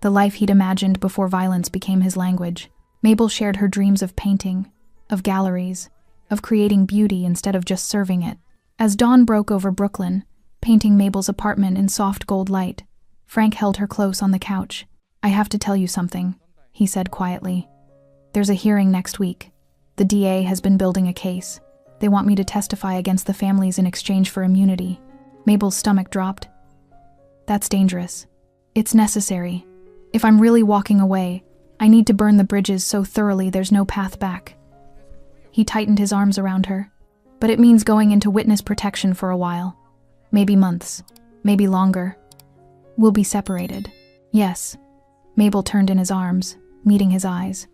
the life he'd imagined before violence became his language. Mabel shared her dreams of painting, of galleries, of creating beauty instead of just serving it. As dawn broke over Brooklyn, painting Mabel's apartment in soft gold light, Frank held her close on the couch. I have to tell you something, he said quietly. There's a hearing next week. The DA has been building a case. They want me to testify against the families in exchange for immunity. Mabel's stomach dropped. That's dangerous. It's necessary. If I'm really walking away, I need to burn the bridges so thoroughly there's no path back. He tightened his arms around her. But it means going into witness protection for a while. Maybe months. Maybe longer. We'll be separated. Yes. Mabel turned in his arms, meeting his eyes.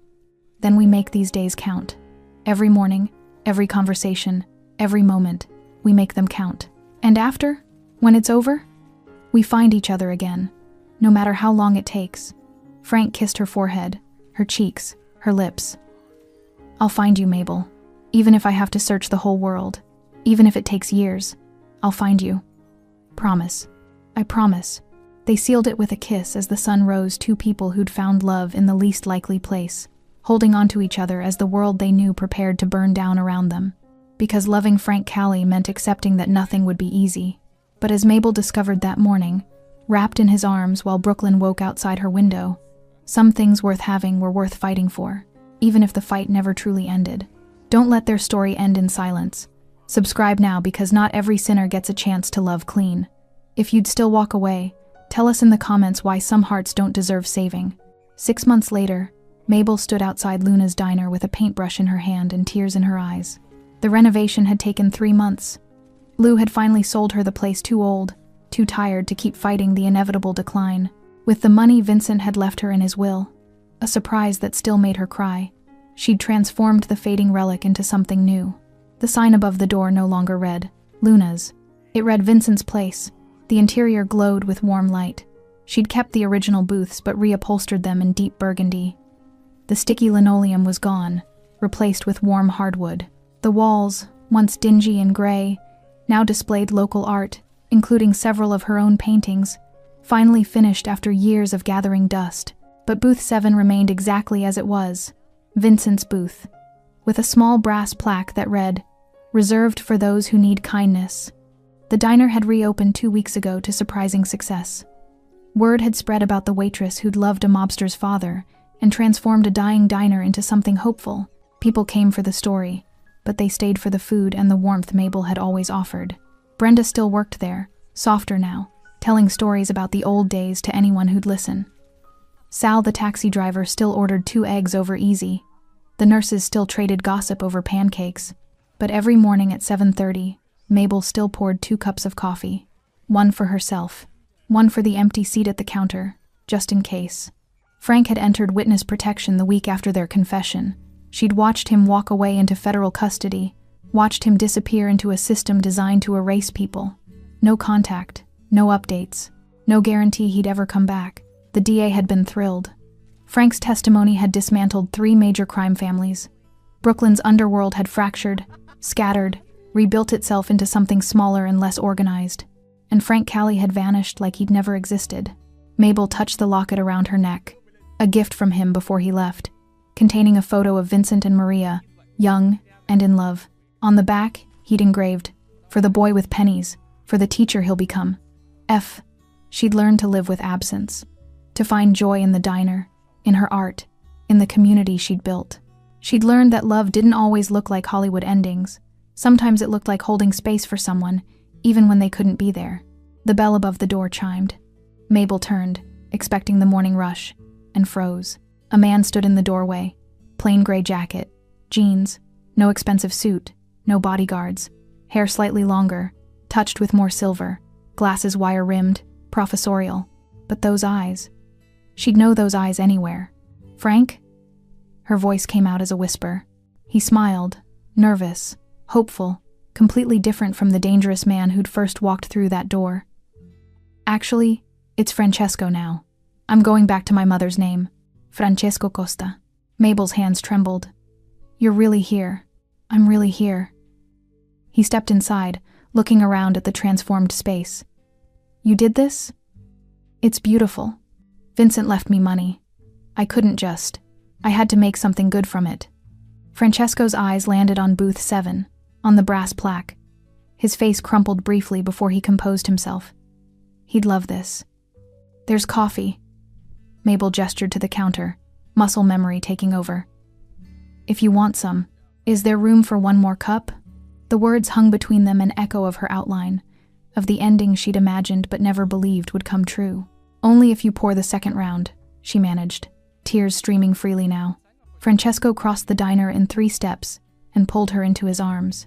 Then we make these days count. Every morning, every conversation, every moment, we make them count. And after, when it's over, we find each other again, no matter how long it takes. Frank kissed her forehead, her cheeks, her lips. I'll find you, Mabel. Even if I have to search the whole world, even if it takes years, I'll find you. Promise. I promise. They sealed it with a kiss as the sun rose, two people who'd found love in the least likely place, holding on to each other as the world they knew prepared to burn down around them. Because loving Frank Colli meant accepting that nothing would be easy. But as Mabel discovered that morning, wrapped in his arms while Brooklyn woke outside her window, some things worth having were worth fighting for, even if the fight never truly ended. Don't let their story end in silence. Subscribe now because not every sinner gets a chance to love clean. If you'd still walk away, tell us in the comments why some hearts don't deserve saving. 6 months later, Mabel stood outside Luna's diner with a paintbrush in her hand and tears in her eyes. The renovation had taken 3 months. Lou had finally sold her the place too old, too tired to keep fighting the inevitable decline. With the money Vincent had left her in his will, a surprise that still made her cry. She'd transformed the fading relic into something new. The sign above the door no longer read, Luna's. It read Vincent's place. The interior glowed with warm light. She'd kept the original booths but reupholstered them in deep burgundy. The sticky linoleum was gone, replaced with warm hardwood. The walls, once dingy and gray, now displayed local art, including several of her own paintings, finally finished after years of gathering dust. But booth 7 remained exactly as it was. Vincent's booth, with a small brass plaque that read, reserved for those who need kindness. The diner had reopened 2 weeks ago to surprising success. Word had spread about the waitress who'd loved a mobster's father and transformed a dying diner into something hopeful. People came for the story, but they stayed for the food and the warmth Mabel had always offered. Brenda still worked there, softer now, telling stories about the old days to anyone who'd listen. Sal, the taxi driver, still ordered 2 eggs over easy. The nurses still traded gossip over pancakes. But every morning at 7:30, Mabel still poured 2 cups of coffee. One for herself, one for the empty seat at the counter, just in case. Frank had entered witness protection the week after their confession. She'd watched him walk away into federal custody, watched him disappear into a system designed to erase people. No contact, no updates, no guarantee he'd ever come back. The DA had been thrilled. Frank's testimony had dismantled 3 major crime families. Brooklyn's underworld had fractured, scattered, rebuilt itself into something smaller and less organized. And Frank Callie had vanished like he'd never existed. Mabel touched the locket around her neck, a gift from him before he left, containing a photo of Vincent and Maria, young and in love. On the back, he'd engraved, "For the boy with pennies, for the teacher he'll become." She'd learned to live with absence, to find joy in the diner, in her art, in the community she'd built. She'd learned that love didn't always look like Hollywood endings. Sometimes it looked like holding space for someone, even when they couldn't be there. The bell above the door chimed. Mabel turned, expecting the morning rush, and froze. A man stood in the doorway, plain gray jacket, jeans, no expensive suit, no bodyguards, hair slightly longer, touched with more silver, glasses wire-rimmed, professorial. But those eyes. She'd know those eyes anywhere. "Frank?" Her voice came out as a whisper. He smiled, nervous, hopeful, completely different from the dangerous man who'd first walked through that door. "Actually, it's Francesco now. I'm going back to my mother's name. Francesco Costa." Mabel's hands trembled. "You're really here. I'm really here." He stepped inside, looking around at the transformed space. "You did this? It's beautiful. Vincent left me money. I couldn't just. I had to make something good from it." Francesco's eyes landed on booth 7, on the brass plaque. His face crumpled briefly before he composed himself. He'd love this. "There's coffee." Mabel gestured to the counter, muscle memory taking over. "If you want some. Is there room for one more cup?" The words hung between them, an echo of her outline, of the ending she'd imagined but never believed would come true. "Only if you pour the second round," she managed, tears streaming freely now. Francesco crossed the diner in 3 steps and pulled her into his arms.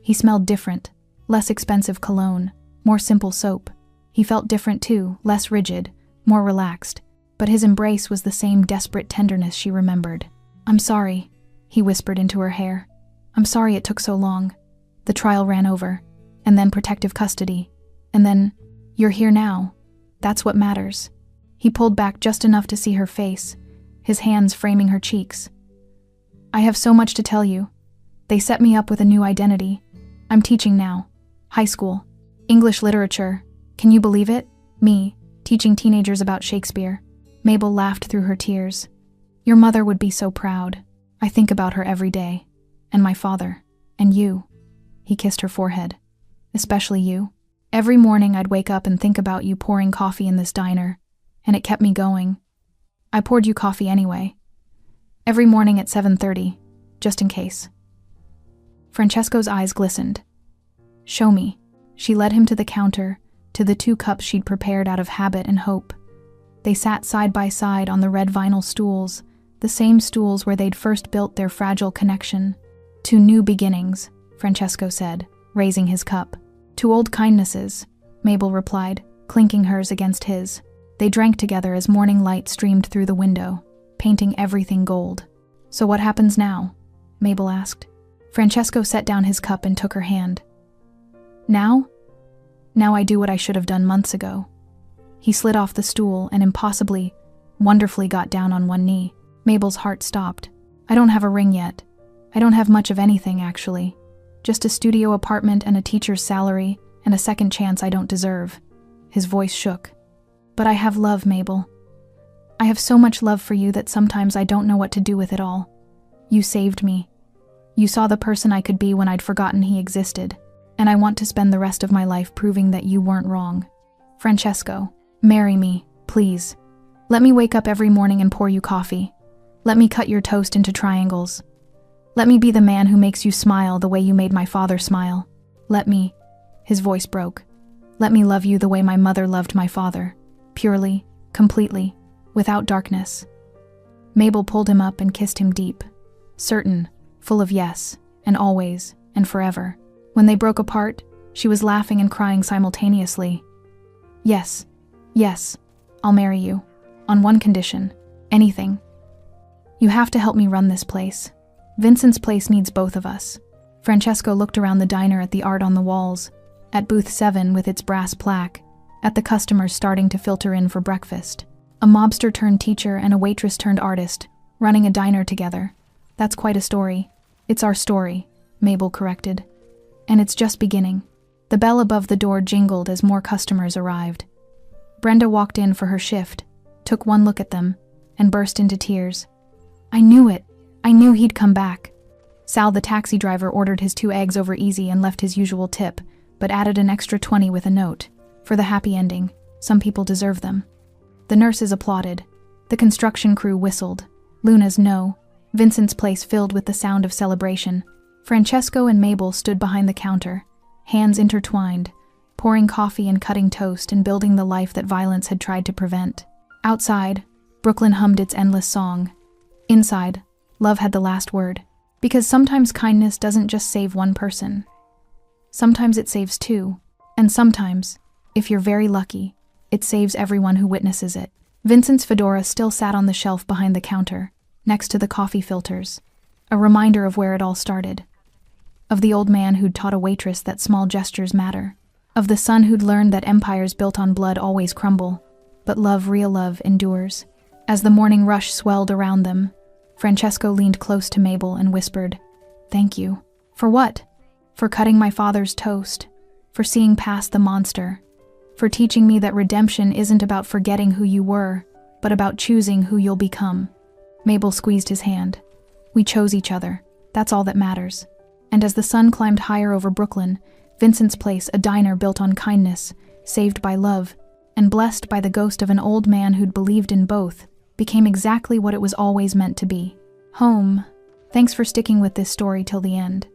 He smelled different, less expensive cologne, more simple soap. He felt different too, less rigid, more relaxed, but his embrace was the same desperate tenderness she remembered. "I'm sorry," he whispered into her hair. "I'm sorry it took so long. The trial ran over, and then protective custody, and then, you're here now. That's what matters." He pulled back just enough to see her face, his hands framing her cheeks. "I have so much to tell you. They set me up with a new identity. I'm teaching now. High school. English literature. Can you believe it? Me, teaching teenagers about Shakespeare." Mabel laughed through her tears. "Your mother would be so proud. I think about her every day. And my father. And you." He kissed her forehead. "Especially you. Every morning I'd wake up and think about you pouring coffee in this diner, and it kept me going. I poured you coffee anyway. Every morning at 7:30, just in case." Francesco's eyes glistened. "Show me." She led him to the counter, to the 2 cups she'd prepared out of habit and hope. They sat side by side on the red vinyl stools, the same stools where they'd first built their fragile connection. "To new beginnings," Francesco said, raising his cup. "To old kindnesses," Mabel replied, clinking hers against his. They drank together as morning light streamed through the window, painting everything gold. "So what happens now?" Mabel asked. Francesco set down his cup and took her hand. "Now? Now I do what I should have done months ago." He slid off the stool and impossibly, wonderfully got down on one knee. Mabel's heart stopped. "I don't have a ring yet. I don't have much of anything, actually. Just a studio apartment and a teacher's salary and a second chance I don't deserve." His voice shook. "But I have love, Mabel. I have so much love for you that sometimes I don't know what to do with it all. You saved me. You saw the person I could be when I'd forgotten he existed, and I want to spend the rest of my life proving that you weren't wrong. Francesco, marry me, please. Let me wake up every morning and pour you coffee. Let me cut your toast into triangles. Let me be the man who makes you smile the way you made my father smile. Let me," his voice broke, "let me love you the way my mother loved my father. Purely, completely, without darkness." Mabel pulled him up and kissed him deep, certain, full of yes, and always, and forever. When they broke apart, she was laughing and crying simultaneously. "Yes, yes, I'll marry you. On one condition. Anything. You have to help me run this place. Vincent's place needs both of us." Francesco looked around the diner at the art on the walls, at booth 7 with its brass plaque, at the customers starting to filter in for breakfast. A mobster turned teacher and a waitress turned artist, running a diner together. That's quite a story. It's our story, Mabel corrected. And it's just beginning. The bell above the door jingled as more customers arrived. Brenda walked in for her shift, took one look at them, and burst into tears. I knew it. I knew he'd come back. Sal, the taxi driver, ordered his 2 eggs over easy and left his usual tip, but added an extra 20 with a note. For the happy ending, some people deserve them. The nurses applauded. The construction crew whistled. Luna's no. Vincent's place filled with the sound of celebration. Francesco and Mabel stood behind the counter, hands intertwined, pouring coffee and cutting toast and building the life that violence had tried to prevent. Outside, Brooklyn hummed its endless song. Inside, love had the last word. Because sometimes kindness doesn't just save one person. Sometimes it saves 2. And sometimes, if you're very lucky, it saves everyone who witnesses it. Vincent's fedora still sat on the shelf behind the counter, next to the coffee filters, a reminder of where it all started. Of the old man who'd taught a waitress that small gestures matter. Of the son who'd learned that empires built on blood always crumble, but love, real love, endures. As the morning rush swelled around them, Francesco leaned close to Mabel and whispered, "Thank you." For what? For cutting my father's toast, for seeing past the monster, for teaching me that redemption isn't about forgetting who you were, but about choosing who you'll become. Mabel squeezed his hand. We chose each other. That's all that matters. And as the sun climbed higher over Brooklyn, Vincent's place, a diner built on kindness, saved by love, and blessed by the ghost of an old man who'd believed in both, became exactly what it was always meant to be. Home. Thanks for sticking with this story till the end.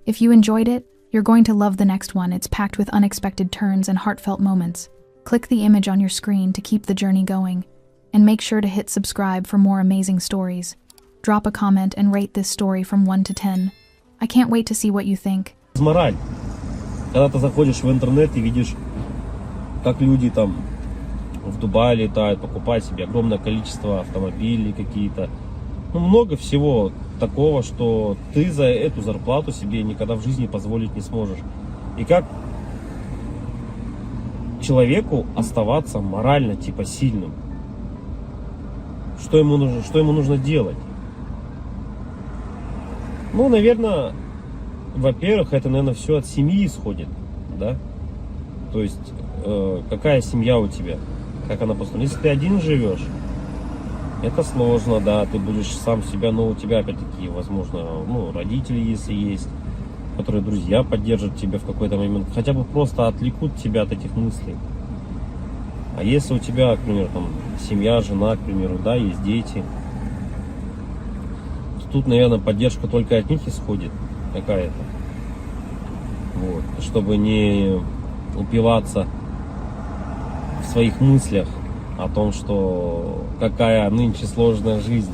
If you enjoyed it, you're going to love the next one. It's packed with unexpected turns and heartfelt moments. Click the image on your screen to keep the journey going, and make sure to hit subscribe for more amazing stories. Drop a comment and rate this story from 1 to 10. I can't wait to see what you think. Мораль. Когда ты заходишь в интернет и видишь, как люди там в Дубае летают, покупают себе огромное количество автомобилей какие-то. Ну, много всего такого, что ты за эту зарплату себе никогда в жизни позволить не сможешь. И как человеку оставаться морально типа сильным? Что ему нужно делать? Ну, наверное, во-первых, это, наверное, все от семьи исходит, да? То есть, какая семья у тебя, как она построена. Если ты один живешь, это сложно, да, ты будешь сам себя, но у тебя, опять-таки, возможно, ну, родители, если есть, которые, друзья, поддержат тебя в какой-то момент, хотя бы просто отвлекут тебя от этих мыслей. А если у тебя, к примеру, там, семья, жена, к примеру, да, есть дети, то тут, наверное, поддержка только от них исходит какая-то. Вот. Чтобы не упиваться в своих мыслях о том, что какая нынче сложная жизнь.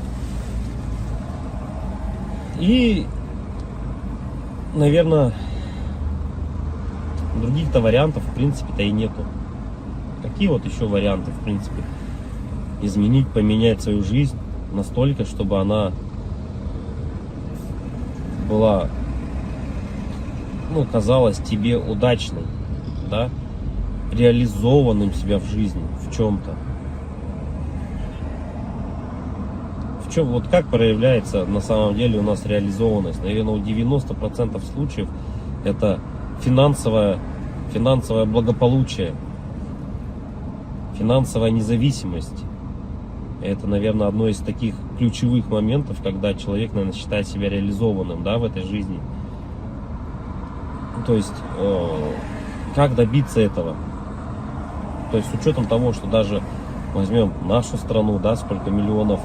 И, наверное, других-то вариантов, в принципе-то, и нету. Какие вот еще варианты, в принципе, изменить, поменять свою жизнь настолько, чтобы она была, ну, казалась тебе удачной, да, реализованным себя в жизни, в чем-то. В чем, вот как проявляется на самом деле у нас реализованность? Наверное, у 90% случаев это финансовое благополучие, финансовая независимость. Это, наверное, одно из таких ключевых моментов, когда человек, наверное, считает себя реализованным, да, в этой жизни. То есть, как добиться этого? То есть, с учетом того, что даже возьмем нашу страну, да, сколько миллионов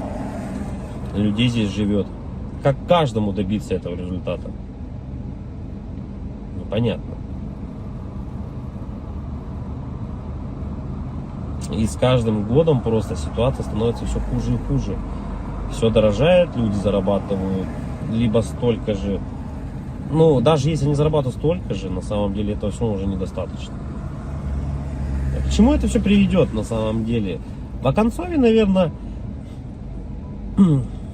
людей здесь живет, как каждому добиться этого результата? Непонятно. И с каждым годом просто ситуация становится все хуже и хуже. Все дорожает, люди зарабатывают либо столько же. Ну, даже если они зарабатывают столько же, на самом деле этого все уже недостаточно. К чему это все приведет на самом деле? В оконцове, наверное,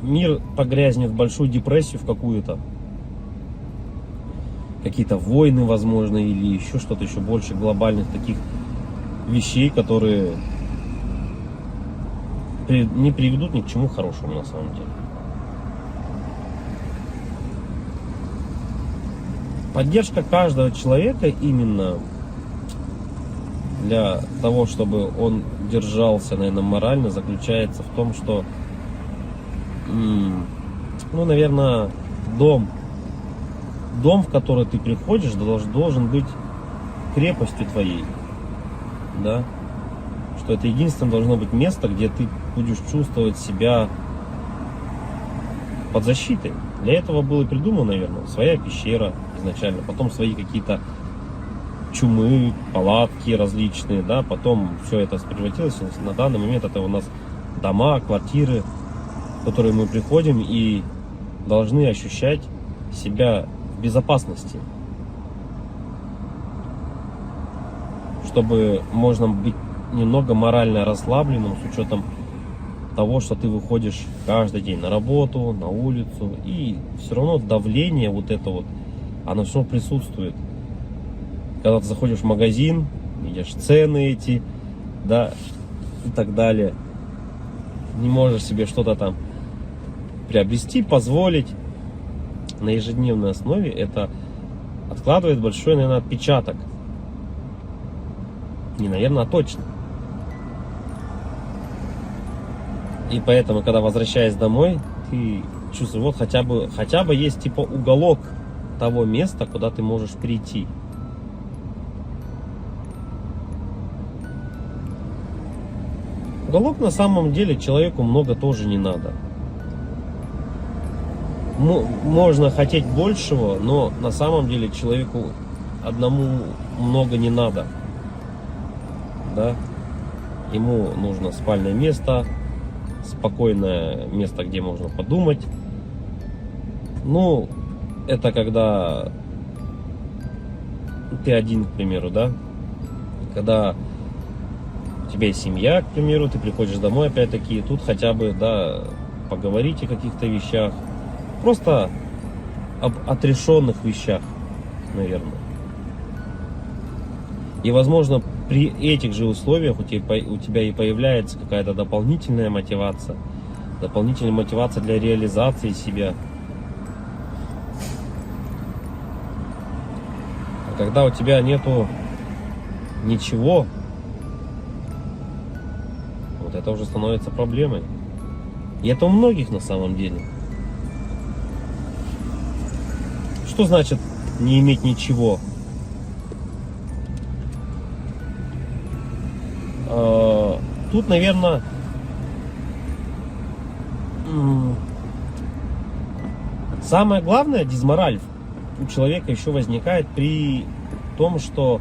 мир погрязнет в большую депрессию в какую-то. Какие-то войны, возможно, или еще что-то еще больше глобальных таких вещей, которые не приведут ни к чему хорошему на самом деле. Поддержка каждого человека именно для того, чтобы он держался, наверное, морально, заключается в том, что, ну, наверное, дом, в который ты приходишь, должен быть крепостью твоей, да, что это единственное должно быть место, где ты будешь чувствовать себя под защитой. Для этого было придумано, наверное, своя пещера изначально, потом свои какие-то чумы, палатки различные, да, потом все это превратилось, на данный момент это у нас дома, квартиры, в которые мы приходим и должны ощущать себя в безопасности, чтобы можно быть немного морально расслабленным с учетом того, что ты выходишь каждый день на работу, на улицу, и все равно давление вот это вот, оно все присутствует. Когда ты заходишь в магазин, видишь цены эти, да, и так далее, не можешь себе что-то там приобрести, позволить на ежедневной основе, это откладывает большой, наверное, отпечаток. Не, наверное, а точно. И поэтому, когда возвращаясь домой, ты чувствуешь, вот хотя бы есть типа уголок того места, куда ты можешь прийти. Уголок на самом деле человеку много тоже не надо. Можно хотеть большего, но на самом деле человеку одному много не надо. Да? Ему нужно спальное место, спокойное место, где можно подумать. Ну, это когда ты один, к примеру, да? Когда у тебя есть семья, к примеру, ты приходишь домой, опять-таки, и тут хотя бы, да, поговорить о каких-то вещах. Просто об отрешенных вещах, наверное. И, возможно, при этих же условиях у тебя и появляется какая-то дополнительная мотивация для реализации себя. А когда у тебя нету ничего, вот это уже становится проблемой. И это у многих на самом деле. Что значит не иметь ничего? Тут, наверное, самое главное, дизмораль у человека еще возникает при том, что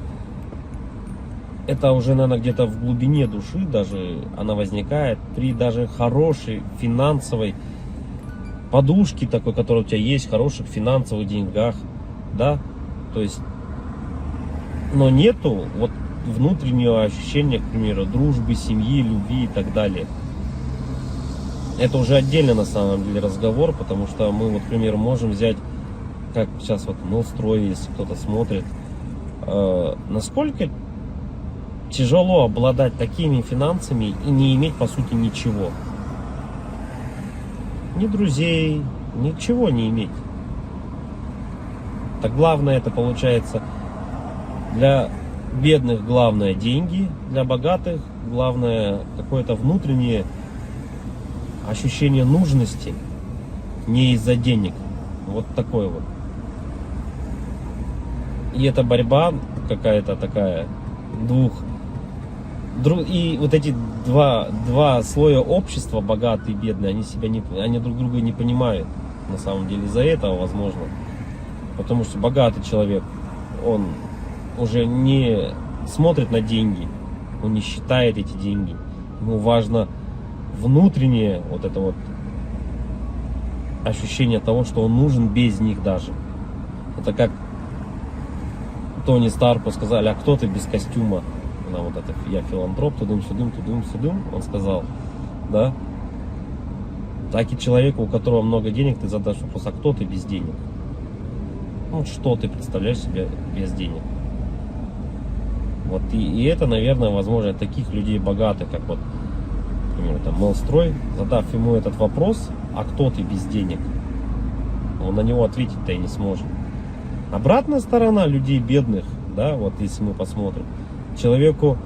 это уже, наверное, где-то в глубине души даже она возникает при даже хорошей финансовой подушке такой, которая у тебя есть, хороших финансовых деньгах, да, то есть, но нету вот внутреннего ощущения, к примеру, дружбы, семьи, любви и так далее. Это уже отдельно на самом деле разговор, потому что мы, вот, к примеру, можем взять, как сейчас вот Новстрой, если кто-то смотрит, насколько тяжело обладать такими финансами и не иметь, по сути, ничего. Ни друзей, ничего не иметь. Так главное это получается для бедных главное деньги, для богатых главное какое-то внутреннее ощущение нужности, не из-за денег. Вот такое вот. И это борьба какая-то такая и вот эти два слоя общества, богатые и бедные, они друг друга не понимают. На самом деле из-за этого, возможно. Потому что богатый человек, он уже не смотрит на деньги, он не считает эти деньги. Ему важно внутреннее вот это вот ощущение того, что он нужен без них даже. Это как Тони Старку сказали: а кто ты без костюма? На вот это я филантроп, тудым-сюдым, он сказал, да? Так и человеку, у которого много денег, ты задашь вопрос: а кто ты без денег? Ну, что ты представляешь себе без денег? Вот и это, наверное, возможно, таких людей богатых, как вот например, там, Мелстрой, задав ему этот вопрос, а кто ты без денег, он на него ответить-то и не сможет. Обратная сторона людей бедных, да, вот если мы посмотрим, человеку